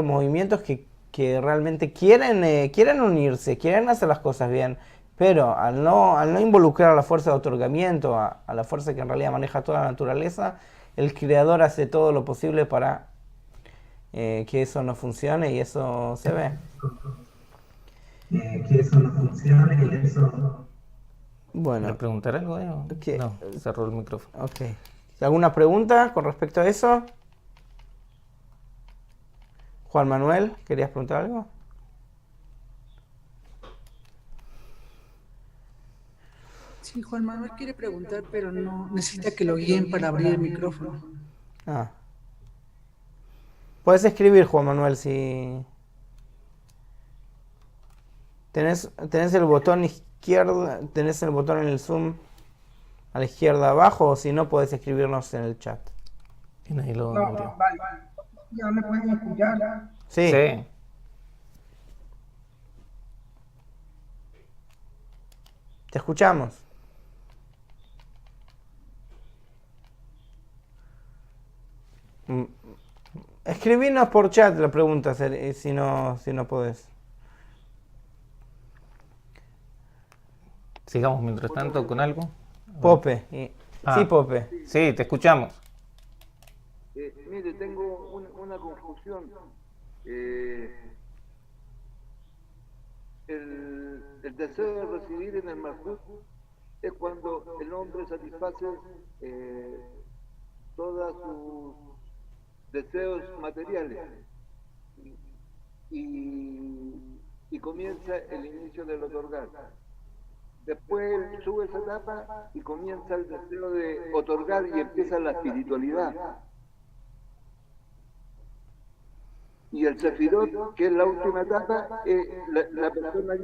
movimientos que realmente quieren unirse, quieren hacer las cosas bien, pero al no involucrar a la fuerza de otorgamiento, a la fuerza que en realidad maneja toda la naturaleza, el Creador hace todo lo posible para que eso no funcione y eso se ve. Que eso no funcione y eso... Bueno. ¿Le preguntar algo? ¿Qué? No, cerró el micrófono. Ok. ¿Alguna pregunta con respecto a eso? Juan Manuel, ¿querías preguntar algo? Sí, Juan Manuel quiere preguntar, pero no necesita que lo guíen para abrir el micrófono. Ah. Puedes escribir, Juan Manuel, si... Tenés el botón izquierdo, tenés el botón en el Zoom a la izquierda abajo, o si no, podés escribirnos en el chat. Y ahí lo No, abrió. vale. Ya me pueden escuchar. Sí. Sí. Te escuchamos. Escribinos por chat la pregunta, si no podés. Sigamos mientras tanto con algo. Pope. Ah. Sí, Pope. Sí, te escuchamos. Mire, tengo una confusión. El deseo de recibir en el Malhut es cuando el hombre satisface todos sus deseos materiales y comienza el inicio del otorgar. Después sube esa etapa y comienza el deseo de otorgar y empieza la espiritualidad. Y el Sefirot, que es la última etapa, la persona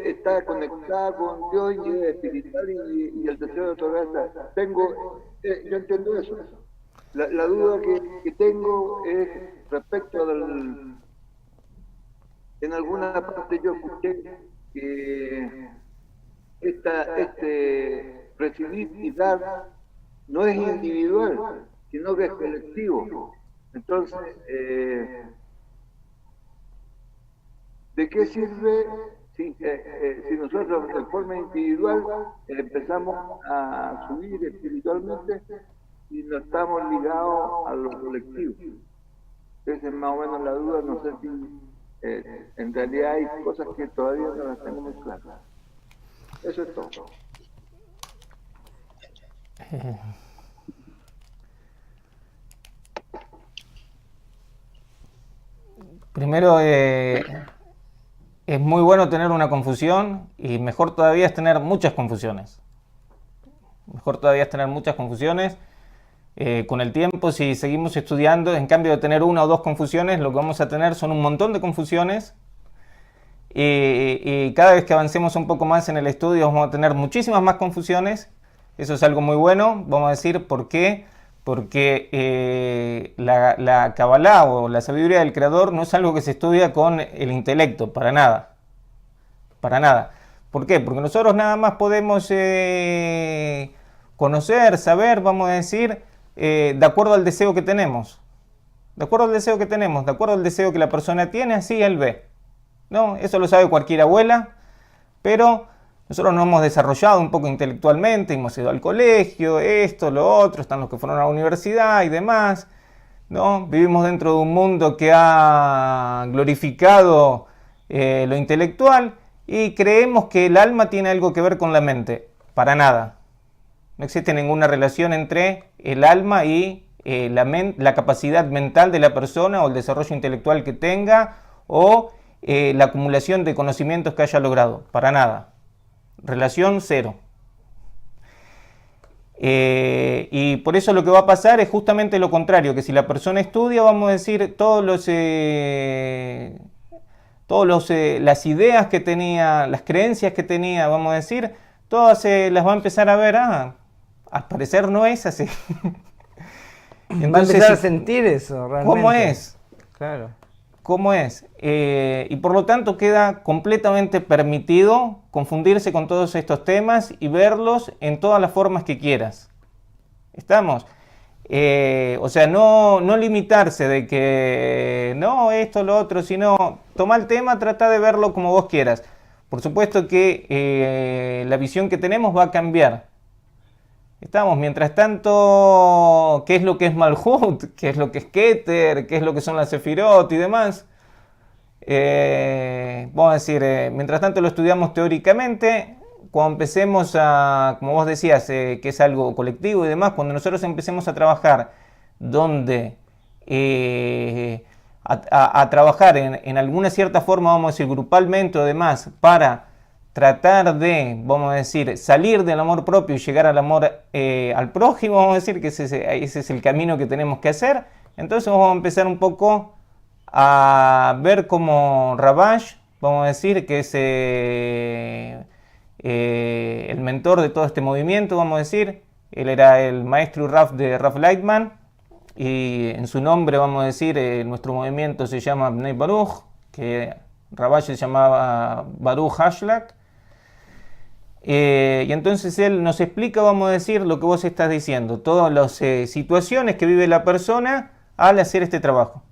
está conectada con Dios y es espiritual y el deseo de otorgar está. Yo entiendo eso. La duda que tengo es respecto del... En alguna parte yo escuché que recibir y dar no es individual, sino que es colectivo. Entonces, ¿de qué sirve si nosotros de forma individual empezamos a subir espiritualmente y no estamos ligados a lo colectivo? Esa es más o menos la duda, no sé si en realidad hay cosas que todavía no las tengo muy claras. Eso es todo. Primero, es muy bueno tener una confusión y mejor todavía es tener muchas confusiones. Mejor todavía es tener muchas confusiones. Con el tiempo, si seguimos estudiando, en cambio de tener una o dos confusiones, lo que vamos a tener son un montón de confusiones. Y cada vez que avancemos un poco más en el estudio vamos a tener muchísimas más confusiones. Eso es algo muy bueno. Vamos a decir por qué. Porque la Kabbalah o la sabiduría del Creador no es algo que se estudia con el intelecto, para nada. Para nada. ¿Por qué? Porque nosotros nada más podemos conocer, saber, vamos a decir, de acuerdo al deseo que tenemos. De acuerdo al deseo que tenemos, de acuerdo al deseo que la persona tiene, así él ve. ¿No? Eso lo sabe cualquier abuela, pero nosotros nos hemos desarrollado un poco intelectualmente, hemos ido al colegio, esto, lo otro, están los que fueron a la universidad y demás, ¿no? Vivimos dentro de un mundo que ha glorificado lo intelectual y creemos que el alma tiene algo que ver con la mente. Para nada. No existe ninguna relación entre el alma y la capacidad mental de la persona o el desarrollo intelectual que tenga o la acumulación de conocimientos que haya logrado. Para nada. Relación cero. Y por eso lo que va a pasar es justamente lo contrario, que si la persona estudia, vamos a decir, las ideas que tenía, las creencias que tenía, vamos a decir, todas las va a empezar a ver, al parecer no es así. Entonces, va a empezar a sentir eso, realmente. ¿Cómo es? Claro. ¿Cómo es? Y por lo tanto queda completamente permitido confundirse con todos estos temas y verlos en todas las formas que quieras. ¿Estamos? O sea, no limitarse de que no, esto, lo otro, sino toma el tema, trata de verlo como vos quieras. Por supuesto que la visión que tenemos va a cambiar. Estamos, mientras tanto, ¿qué es lo que es Malhut? ¿Qué es lo que es Keter? ¿Qué es lo que son las Sefirot y demás? Vamos a decir, mientras tanto lo estudiamos teóricamente. Cuando empecemos a, como vos decías, que es algo colectivo y demás, cuando nosotros empecemos a trabajar donde a trabajar en alguna cierta forma, vamos a decir, grupalmente o demás, para tratar de, vamos a decir, salir del amor propio y llegar al amor al prójimo, vamos a decir que ese es el camino que tenemos que hacer. Entonces vamos a empezar un poco a ver cómo Rabash, vamos a decir que es el mentor de todo este movimiento, vamos a decir, él era el maestro Raf de Raf Lightman, y en su nombre, vamos a decir, nuestro movimiento se llama Bnei Baruch, que Rabash se llamaba Baruch Hashlak. Y entonces él nos explica, vamos a decir, lo que vos estás diciendo, todas las situaciones que vive la persona al hacer este trabajo.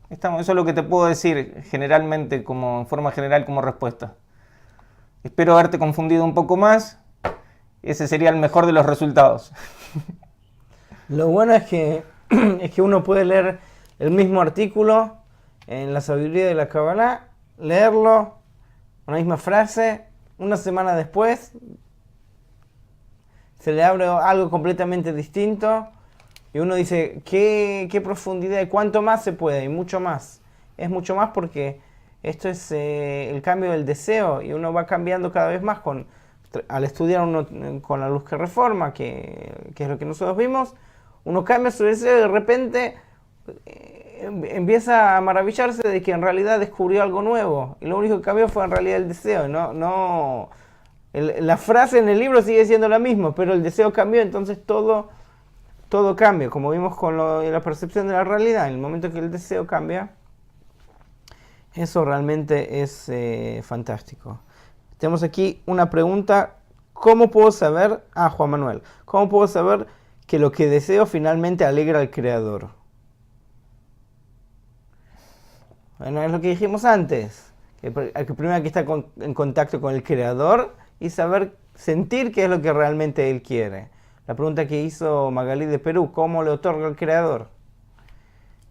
Eso es lo que te puedo decir generalmente, como en forma general, como respuesta. Espero haberte confundido un poco más. Ese sería el mejor de los resultados. Lo bueno es que uno puede leer el mismo artículo en la sabiduría de la Kabbalah, leerlo, una misma frase, una semana después se le abre algo completamente distinto y uno dice, ¿qué profundidad y cuánto más se puede? Y mucho más. Es mucho más porque esto es el cambio del deseo y uno va cambiando cada vez más al estudiar uno con la luz que reforma, que es lo que nosotros vimos, uno cambia su deseo y de repente empieza a maravillarse de que en realidad descubrió algo nuevo y lo único que cambió fue en realidad el deseo. La frase en el libro sigue siendo la misma, pero el deseo cambió, entonces todo cambia, como vimos con la percepción de la realidad. En el momento que el deseo cambia, eso realmente es fantástico. Tenemos aquí una pregunta: ¿cómo puedo saber, Juan Manuel, cómo puedo saber que lo que deseo finalmente alegra al Creador? Bueno, es lo que dijimos antes, que primero hay que estar en contacto con el Creador y sentir qué es lo que realmente Él quiere. La pregunta que hizo Magalí de Perú, ¿cómo le otorga al Creador?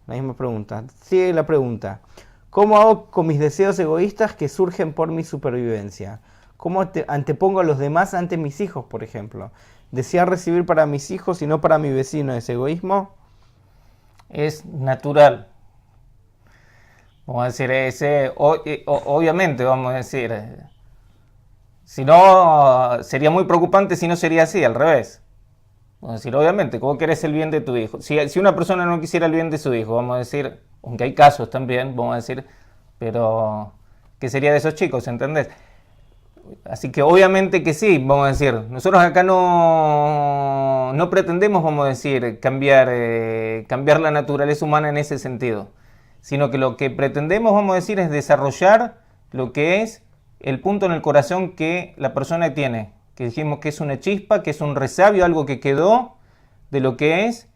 La misma pregunta. Sigue la pregunta: ¿cómo hago con mis deseos egoístas que surgen por mi supervivencia? ¿Cómo antepongo a los demás ante mis hijos, por ejemplo? ¿Desear recibir para mis hijos y no para mi vecino es egoísmo? Es natural. Vamos a decir, obviamente, vamos a decir, si no, sería muy preocupante si no sería así, al revés. Vamos a decir, obviamente, ¿cómo querés el bien de tu hijo? Si una persona no quisiera el bien de su hijo, vamos a decir, aunque hay casos también, vamos a decir, pero ¿qué sería de esos chicos? ¿Entendés? Así que obviamente que sí, vamos a decir, nosotros acá no pretendemos, vamos a decir, cambiar la naturaleza humana en ese sentido, sino que lo que pretendemos, vamos a decir, es desarrollar lo que es el punto en el corazón que la persona tiene, que dijimos que es una chispa, que es un resabio, algo que quedó de lo que es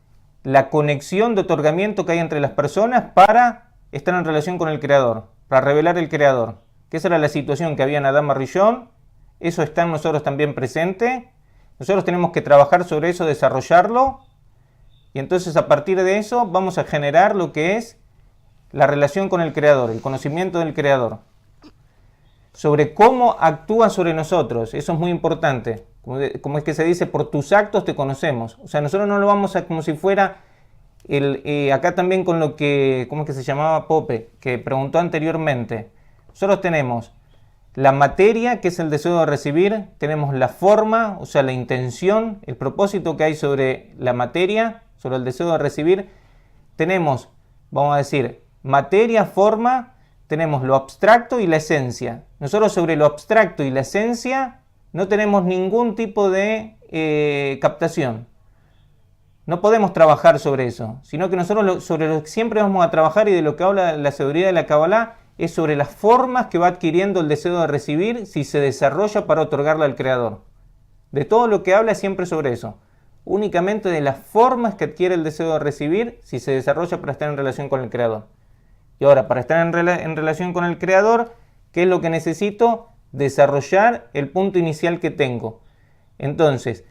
la conexión de otorgamiento que hay entre las personas para estar en relación con el Creador, para revelar el Creador. Que esa era la situación que había en Adán Rishon, eso está en nosotros también presente, nosotros tenemos que trabajar sobre eso, desarrollarlo, y entonces a partir de eso vamos a generar lo que es la relación con el Creador, el conocimiento del Creador. Sobre cómo actúa sobre nosotros, eso es muy importante. Como es que se dice, por tus actos te conocemos. O sea, nosotros no lo vamos a como si fuera acá también con lo que, ¿cómo es que se llamaba Pope? Que preguntó anteriormente. Nosotros tenemos la materia, que es el deseo de recibir, tenemos la forma, o sea, la intención, el propósito que hay sobre la materia, sobre el deseo de recibir. Tenemos, vamos a decir, materia, forma, tenemos lo abstracto y la esencia. Nosotros sobre lo abstracto y la esencia no tenemos ningún tipo de captación. No podemos trabajar sobre eso, sino que nosotros sobre lo que siempre vamos a trabajar, y de lo que habla la sabiduría de la Kabbalah, es sobre las formas que va adquiriendo el deseo de recibir si se desarrolla para otorgarle al Creador. De todo lo que habla es siempre sobre eso. Únicamente de las formas que adquiere el deseo de recibir si se desarrolla para estar en relación con el Creador. Y ahora, para estar en relación con el Creador, ¿qué es lo que necesito? Desarrollar el punto inicial que tengo. Entonces,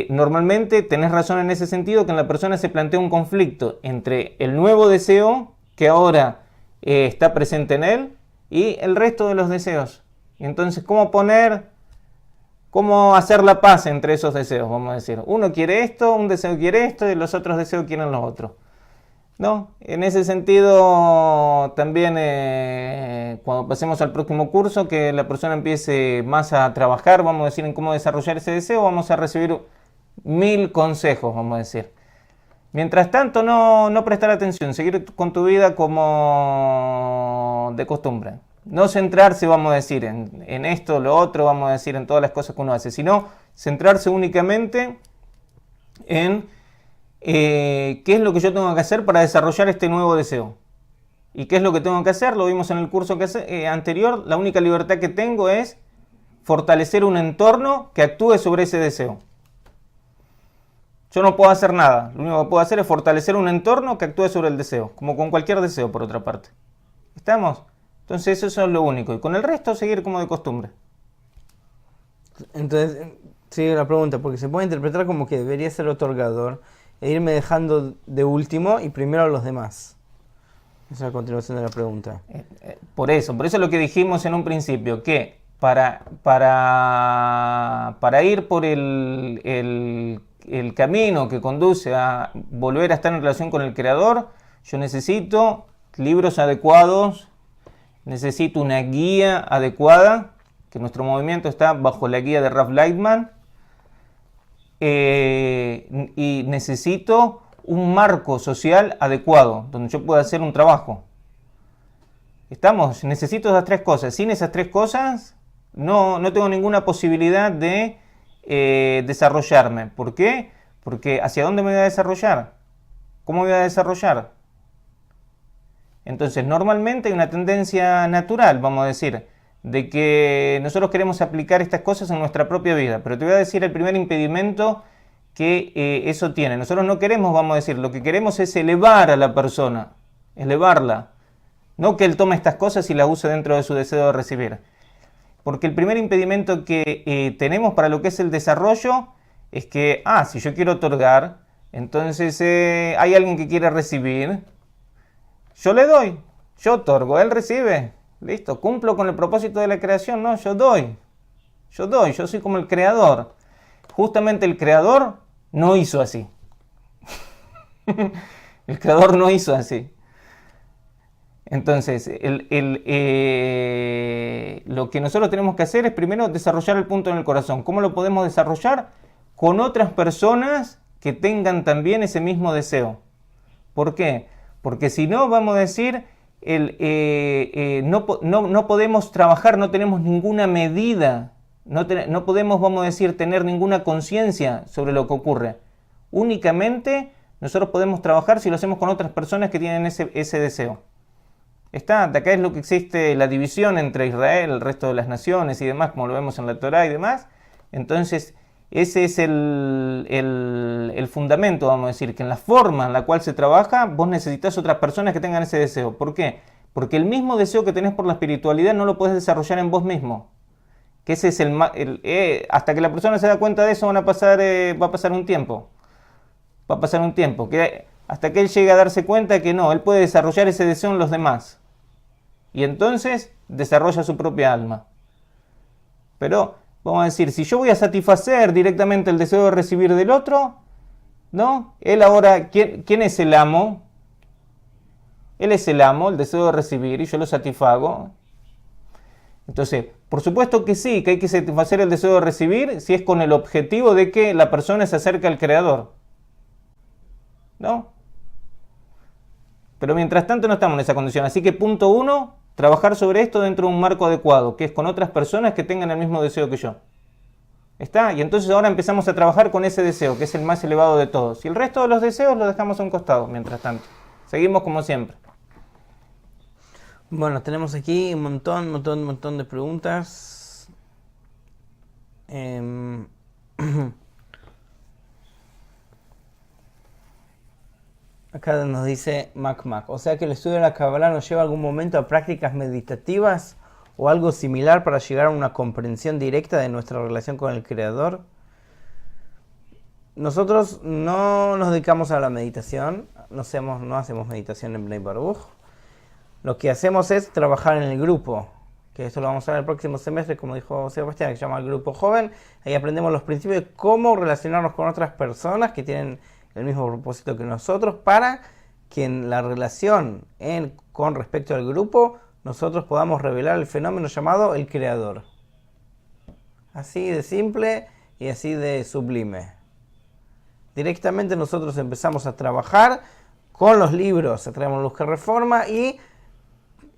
normalmente tenés razón en ese sentido, que en la persona se plantea un conflicto entre el nuevo deseo que ahora está presente en él y el resto de los deseos. Y entonces, ¿cómo hacer la paz entre esos deseos? Vamos a decir, uno quiere esto, un deseo quiere esto y los otros deseos quieren los otros. ¿no? En ese sentido, también cuando pasemos al próximo curso, que la persona empiece más a trabajar, vamos a decir, en cómo desarrollar ese deseo, vamos a recibir 1000 consejos, vamos a decir. Mientras tanto, no prestar atención, seguir con tu vida como de costumbre. No centrarse, vamos a decir, en esto, lo otro, vamos a decir, en todas las cosas que uno hace, sino centrarse únicamente en qué es lo que yo tengo que hacer para desarrollar este nuevo deseo. ¿Y qué es lo que tengo que hacer? Lo vimos en el curso anterior. La única libertad que tengo es fortalecer un entorno que actúe sobre ese deseo. Yo no puedo hacer nada. Lo único que puedo hacer es fortalecer un entorno que actúe sobre el deseo, como con cualquier deseo, por otra parte. ¿Estamos? Entonces eso es lo único. Y con el resto seguir como de costumbre. Entonces, sigue la pregunta, porque se puede interpretar como que debería ser otorgador e irme dejando de último y primero a los demás. Esa es la continuación de la pregunta. Por eso es lo que dijimos en un principio, que para ir por el camino que conduce a volver a estar en relación con el Creador, yo necesito libros adecuados, necesito una guía adecuada, que nuestro movimiento está bajo la guía de Rav Lightman, y necesito un marco social adecuado, donde yo pueda hacer un trabajo. Necesito esas 3 cosas. Sin esas 3 cosas, no tengo ninguna posibilidad de desarrollarme. ¿Por qué? Porque ¿hacia dónde me voy a desarrollar? ¿Cómo me voy a desarrollar? Entonces, normalmente hay una tendencia natural, vamos a decir, de que nosotros queremos aplicar estas cosas en nuestra propia vida. Pero te voy a decir el primer impedimento que eso tiene. Nosotros no queremos, vamos a decir, lo que queremos es elevar a la persona, elevarla. No que él tome estas cosas y las use dentro de su deseo de recibir. Porque el primer impedimento que tenemos para lo que es el desarrollo es que, si yo quiero otorgar, entonces hay alguien que quiere recibir, yo le doy, yo otorgo, él recibe, listo, cumplo con el propósito de la creación, no, yo doy, yo soy como el creador. Justamente el creador no hizo así. El creador no hizo así. Entonces, lo que nosotros tenemos que hacer es primero desarrollar el punto en el corazón. ¿Cómo lo podemos desarrollar? Con otras personas que tengan también ese mismo deseo. ¿Por qué? Porque si no, vamos a decir, no podemos trabajar, no tenemos ninguna medida, no podemos, vamos a decir, tener ninguna conciencia sobre lo que ocurre. Únicamente nosotros podemos trabajar si lo hacemos con otras personas que tienen ese deseo. De acá es lo que existe la división entre Israel, el resto de las naciones y demás, como lo vemos en la Torá y demás. Entonces, ese es el fundamento, vamos a decir, que en la forma en la cual se trabaja, vos necesitas otras personas que tengan ese deseo. ¿Por qué? Porque el mismo deseo que tenés por la espiritualidad no lo podés desarrollar en vos mismo. Que ese es hasta que la persona se da cuenta de eso va a pasar un tiempo. Va a pasar un tiempo. Hasta que él llegue a darse cuenta que no, él puede desarrollar ese deseo en los demás. Y entonces desarrolla su propia alma. Pero, vamos a decir, si yo voy a satisfacer directamente el deseo de recibir del otro, ¿no? Él ahora, ¿quién es el amo? Él es el amo, el deseo de recibir, y yo lo satisfago. Entonces, por supuesto que sí, que hay que satisfacer el deseo de recibir si es con el objetivo de que la persona se acerque al Creador. ¿No? Pero mientras tanto no estamos en esa condición. Así que punto 1, trabajar sobre esto dentro de un marco adecuado, que es con otras personas que tengan el mismo deseo que yo. ¿Está? Y entonces ahora empezamos a trabajar con ese deseo, que es el más elevado de todos. Y el resto de los deseos los dejamos a un costado, mientras tanto. Seguimos como siempre. Bueno, tenemos aquí un montón de preguntas. Acá nos dice Mac. O sea que el estudio de la Kabbalah nos lleva algún momento a prácticas meditativas o algo similar para llegar a una comprensión directa de nuestra relación con el Creador. Nosotros no nos dedicamos a la meditación, no hacemos meditación en Bnei Baruch. Lo que hacemos es trabajar en el grupo, que esto lo vamos a ver el próximo semestre, como dijo Sebastián, que se llama el grupo joven. Ahí aprendemos los principios de cómo relacionarnos con otras personas que tienen el mismo propósito que nosotros para que en la relación con respecto al grupo nosotros podamos revelar el fenómeno llamado el creador. Así de simple y así de sublime. Directamente nosotros empezamos a trabajar con los libros, traemos luz que reforma y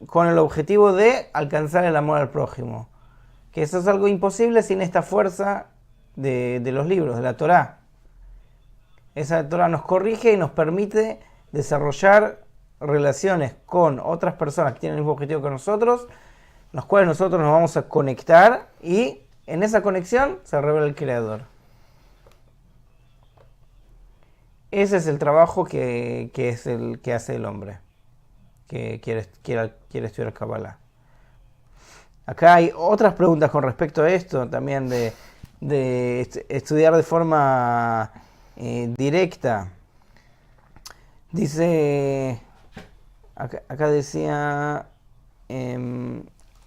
con el objetivo de alcanzar el amor al prójimo. Que eso es algo imposible sin esta fuerza de los libros, de la Torá. Esa Torá nos corrige y nos permite desarrollar relaciones con otras personas que tienen el mismo objetivo que nosotros, los cuales nosotros nos vamos a conectar y en esa conexión se revela el Creador. Ese es el trabajo que es el que hace el hombre que quiere estudiar Kabbalah. Acá hay otras preguntas con respecto a esto, también de estudiar de forma directa. Dice, acá decía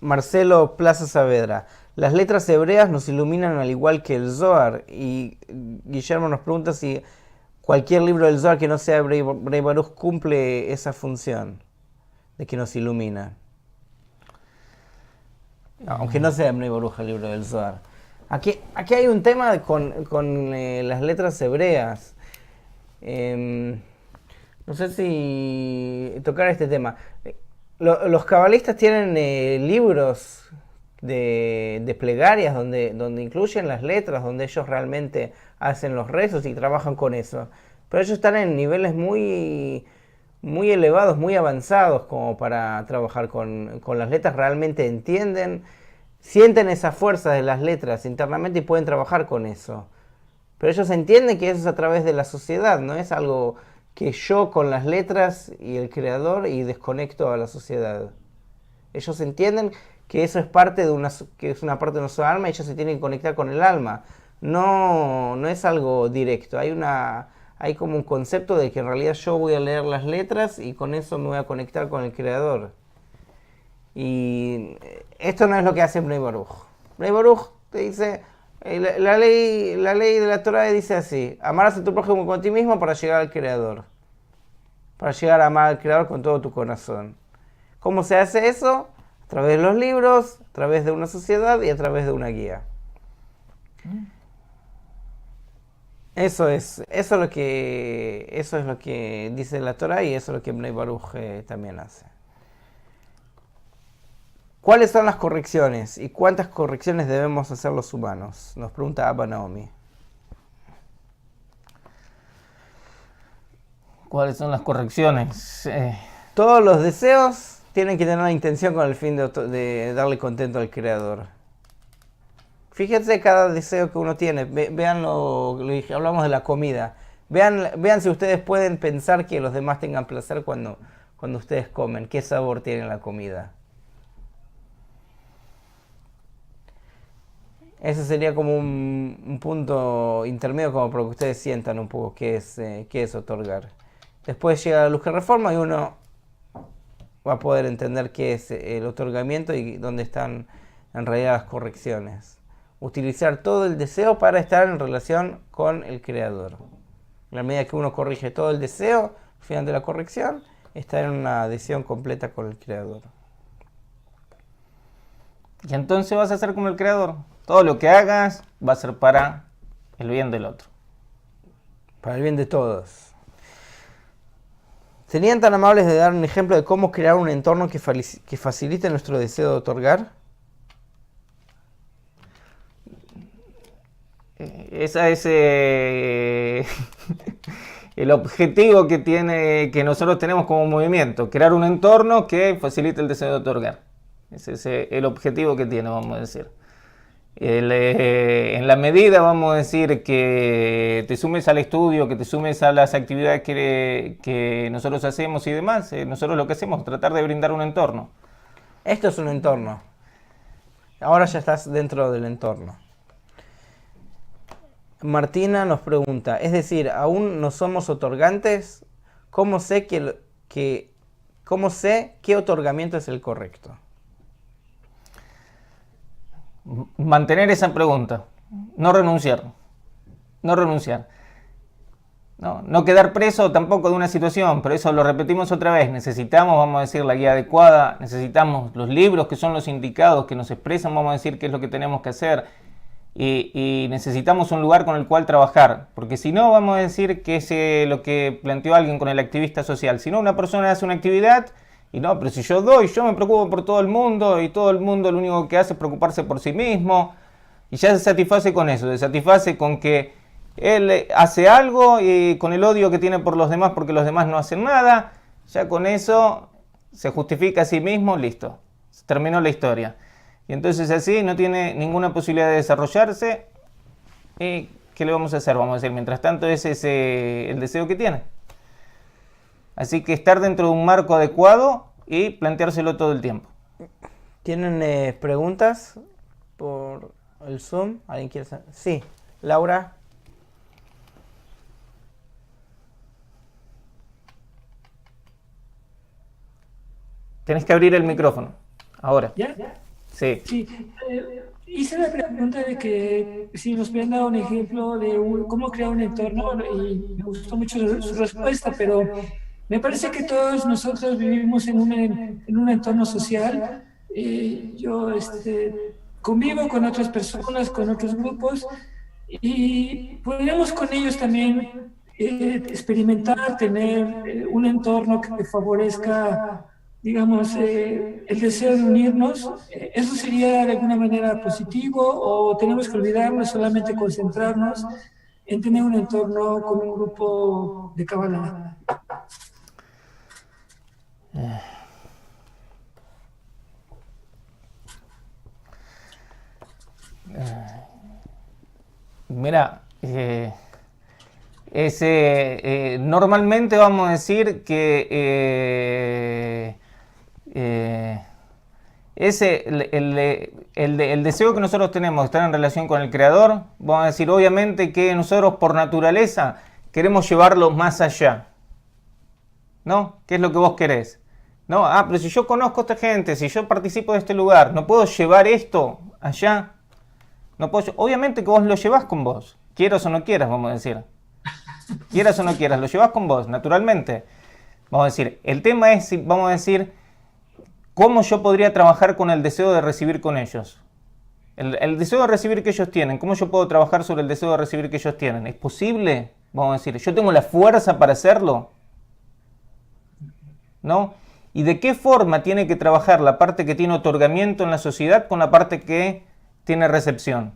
Marcelo Plaza Saavedra, las letras hebreas nos iluminan al igual que el Zohar, y Guillermo nos pregunta si cualquier libro del Zohar que no sea Bnei Baruch cumple esa función de que nos ilumina. Aunque no sea Bnei Baruch el libro del Zohar. Aquí hay un tema con las letras hebreas. No sé si tocar este tema. Los cabalistas tienen libros de plegarias donde incluyen las letras, donde ellos realmente hacen los rezos y trabajan con eso. Pero ellos están en niveles muy, muy elevados, muy avanzados como para trabajar con las letras. Realmente entienden, sienten esa fuerza de las letras internamente y pueden trabajar con eso. Pero ellos entienden que eso es a través de la sociedad, no es algo que yo con las letras y el creador y desconecto a la sociedad. Ellos entienden que eso es parte de que es una parte de nuestro alma y ellos se tienen que conectar con el alma. No es algo directo. Hay como un concepto de que en realidad yo voy a leer las letras y con eso me voy a conectar con el creador. Y esto no es lo que hace Bnei Baruch. Bnei Baruch te dice, la ley de la Torah dice así: amarás a tu prójimo como a ti mismo para llegar al creador. Para llegar a amar al creador con todo tu corazón. ¿Cómo se hace eso? A través de los libros, a través de una sociedad y a través de una guía. Eso es lo que dice la Torah y eso es lo que Bnei Baruch también hace. ¿Cuáles son las correcciones y cuántas correcciones debemos hacer los humanos? Nos pregunta Abba Naomi. ¿Cuáles son las correcciones? Todos los deseos tienen que tener una intención con el fin de darle contento al Creador. Fíjense cada deseo que uno tiene. Vean lo dije, hablamos de la comida. Vean si ustedes pueden pensar que los demás tengan placer cuando ustedes comen. ¿Qué sabor tiene la comida? Ese sería como un punto intermedio como para que ustedes sientan un poco qué es otorgar. Después llega la luz que reforma y uno va a poder entender qué es el otorgamiento y dónde están en realidad las correcciones. Utilizar todo el deseo para estar en relación con el Creador. En la medida que uno corrige todo el deseo, al final de la corrección, está en una adhesión completa con el Creador. Y entonces vas a ser como el Creador. Todo lo que hagas va a ser para el bien del otro. Para el bien de todos. ¿Serían tan amables de dar un ejemplo de cómo crear un entorno que facilite nuestro deseo de otorgar? Ese es el objetivo que nosotros tenemos como movimiento. Crear un entorno que facilite el deseo de otorgar. Ese es el objetivo que tiene, vamos a decir. En la medida, vamos a decir, que te sumes al estudio, que te sumes a las actividades que nosotros hacemos y demás, nosotros lo que hacemos es tratar de brindar un entorno. Esto es un entorno. Ahora ya estás dentro del entorno. Martina nos pregunta, es decir, ¿aún no somos otorgantes? ¿Cómo sé qué otorgamiento es el correcto? Mantener esa pregunta, no renunciar. No quedar preso tampoco de una situación, pero eso lo repetimos otra vez. Necesitamos, vamos a decir, la guía adecuada, necesitamos los libros que son los indicados, que nos expresan, vamos a decir, qué es lo que tenemos que hacer. Y necesitamos un lugar con el cual trabajar, porque si no, vamos a decir que es lo que planteó alguien con el activista social. Si no, una persona hace una actividad y no, pero si yo doy, yo me preocupo por todo el mundo y todo el mundo lo único que hace es preocuparse por sí mismo y ya se satisface con eso, se satisface con que él hace algo y con el odio que tiene por los demás porque los demás no hacen nada, ya con eso se justifica a sí mismo, listo, se terminó la historia. Y entonces así no tiene ninguna posibilidad de desarrollarse. ¿Y qué le vamos a hacer? Vamos a decir, mientras tanto ese es el deseo que tiene. Así que estar dentro de un marco adecuado y planteárselo todo el tiempo. ¿Tienen preguntas por el Zoom? ¿Alguien quiere saber? Sí, Laura. Tenés que abrir el micrófono. Ahora. ¿Ya? Sí. Hice la pregunta de que si nos habían dado un ejemplo de cómo crear un entorno y me gustó mucho su respuesta, pero me parece que todos nosotros vivimos en un entorno social. Yo convivo con otras personas, con otros grupos y podríamos con ellos también experimentar, tener un entorno que favorezca, digamos, el deseo de unirnos. ¿Eso sería de alguna manera positivo o tenemos que olvidarnos, solamente concentrarnos en tener un entorno con un grupo de Kabbalah? Mira, normalmente vamos a decir que el deseo que nosotros tenemos de estar en relación con el Creador, vamos a decir obviamente que nosotros por naturaleza queremos llevarlo más allá, ¿no? ¿Qué es lo que vos querés? No, pero si yo conozco a esta gente, si yo participo de este lugar, ¿no puedo llevar esto allá? No puedo, obviamente que vos lo llevas con vos, quieras o no quieras, vamos a decir. Quieras o no quieras, lo llevas con vos, naturalmente. Vamos a decir, el tema es, vamos a decir, ¿cómo yo podría trabajar con el deseo de recibir con ellos? El deseo de recibir que ellos tienen, ¿cómo yo puedo trabajar sobre el deseo de recibir que ellos tienen? ¿Es posible? Vamos a decir, ¿yo tengo la fuerza para hacerlo? ¿No? ¿Y de qué forma tiene que trabajar la parte que tiene otorgamiento en la sociedad con la parte que tiene recepción?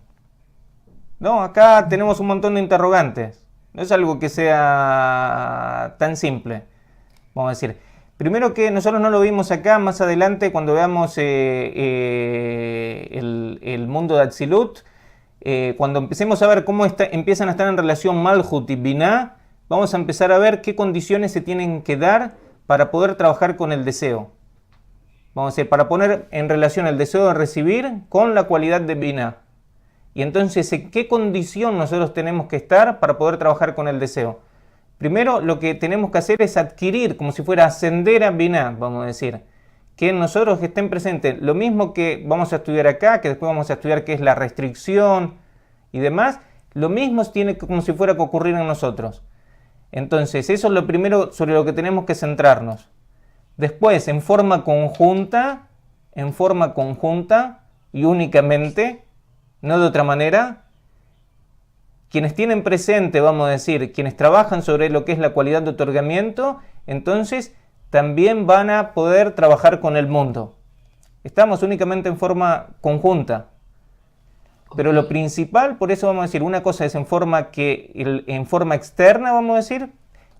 No, acá tenemos un montón de interrogantes. No es algo que sea tan simple. Vamos a decir, primero que nosotros no lo vimos acá, más adelante cuando veamos el mundo de Atzilut, cuando empecemos a ver cómo empiezan a estar en relación Malhut y Binah, vamos a empezar a ver qué condiciones se tienen que dar para poder trabajar con el deseo. Vamos a decir, para poner en relación el deseo de recibir con la cualidad de Binah. Y entonces, ¿en qué condición nosotros tenemos que estar para poder trabajar con el deseo? Primero, lo que tenemos que hacer es adquirir, como si fuera ascender a Binah, vamos a decir. Que en nosotros estén presentes lo mismo que vamos a estudiar acá, que después vamos a estudiar qué es la restricción y demás, lo mismo tiene como si fuera que ocurrir en nosotros. Entonces, eso es lo primero sobre lo que tenemos que centrarnos. Después, en forma conjunta y únicamente, no de otra manera, quienes tienen presente, vamos a decir, quienes trabajan sobre lo que es la cualidad de otorgamiento, entonces también van a poder trabajar con el mundo. Estamos únicamente en forma conjunta. Pero lo principal, por eso vamos a decir, una cosa es en forma externa, vamos a decir,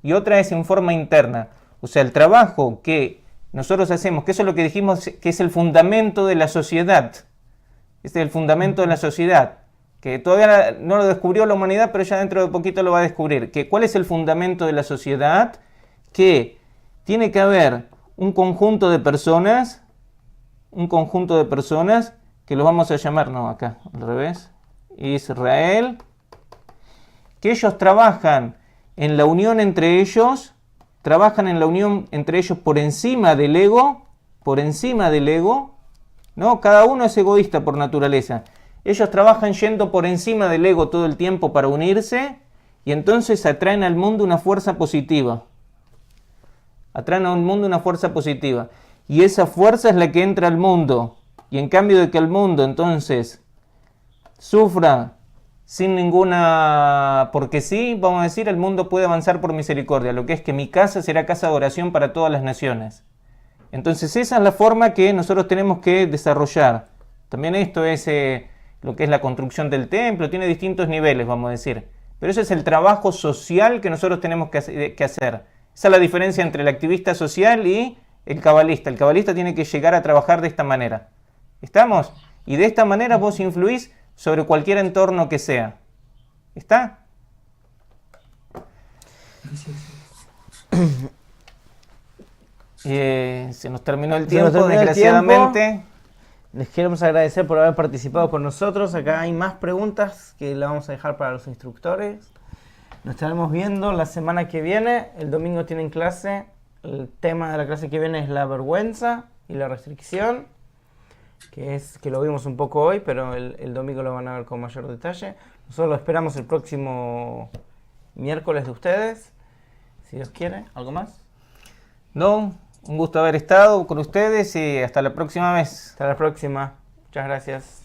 y otra es en forma interna. O sea, el trabajo que nosotros hacemos, que eso es lo que dijimos, que es el fundamento de la sociedad. Este es el fundamento de la sociedad, que todavía no lo descubrió la humanidad, pero ya dentro de poquito lo va a descubrir. ¿Cuál es el fundamento de la sociedad? Que tiene que haber un conjunto de personas, que los vamos a llamar, no, acá, al revés, Israel, que ellos trabajan en la unión entre ellos, por encima del ego, ¿no? Cada uno es egoísta por naturaleza. Ellos trabajan yendo por encima del ego todo el tiempo para unirse y entonces atraen al mundo una fuerza positiva. Atraen al mundo una fuerza positiva. Y esa fuerza es la que entra al mundo. Y en cambio de que el mundo entonces sufra sin ninguna... Porque sí, vamos a decir, el mundo puede avanzar por misericordia. Lo que es que mi casa será casa de oración para todas las naciones. Entonces esa es la forma que nosotros tenemos que desarrollar. También esto es lo que es la construcción del templo. Tiene distintos niveles, vamos a decir. Pero ese es el trabajo social que nosotros tenemos que hacer. Esa es la diferencia entre el activista social y el cabalista. El cabalista tiene que llegar a trabajar de esta manera. ¿Estamos? Y de esta manera vos influís sobre cualquier entorno que sea. ¿Está? Se nos terminó el tiempo, desgraciadamente. Les queremos agradecer por haber participado con nosotros. Acá hay más preguntas que las vamos a dejar para los instructores. Nos estaremos viendo la semana que viene. El domingo tienen clase. El tema de la clase que viene es la vergüenza y la restricción, que lo vimos un poco hoy, pero el domingo lo van a ver con mayor detalle. Nosotros lo esperamos el próximo miércoles de ustedes, si Dios quiere. ¿Algo más? No, un gusto haber estado con ustedes y hasta la próxima vez. Hasta la próxima. Muchas gracias.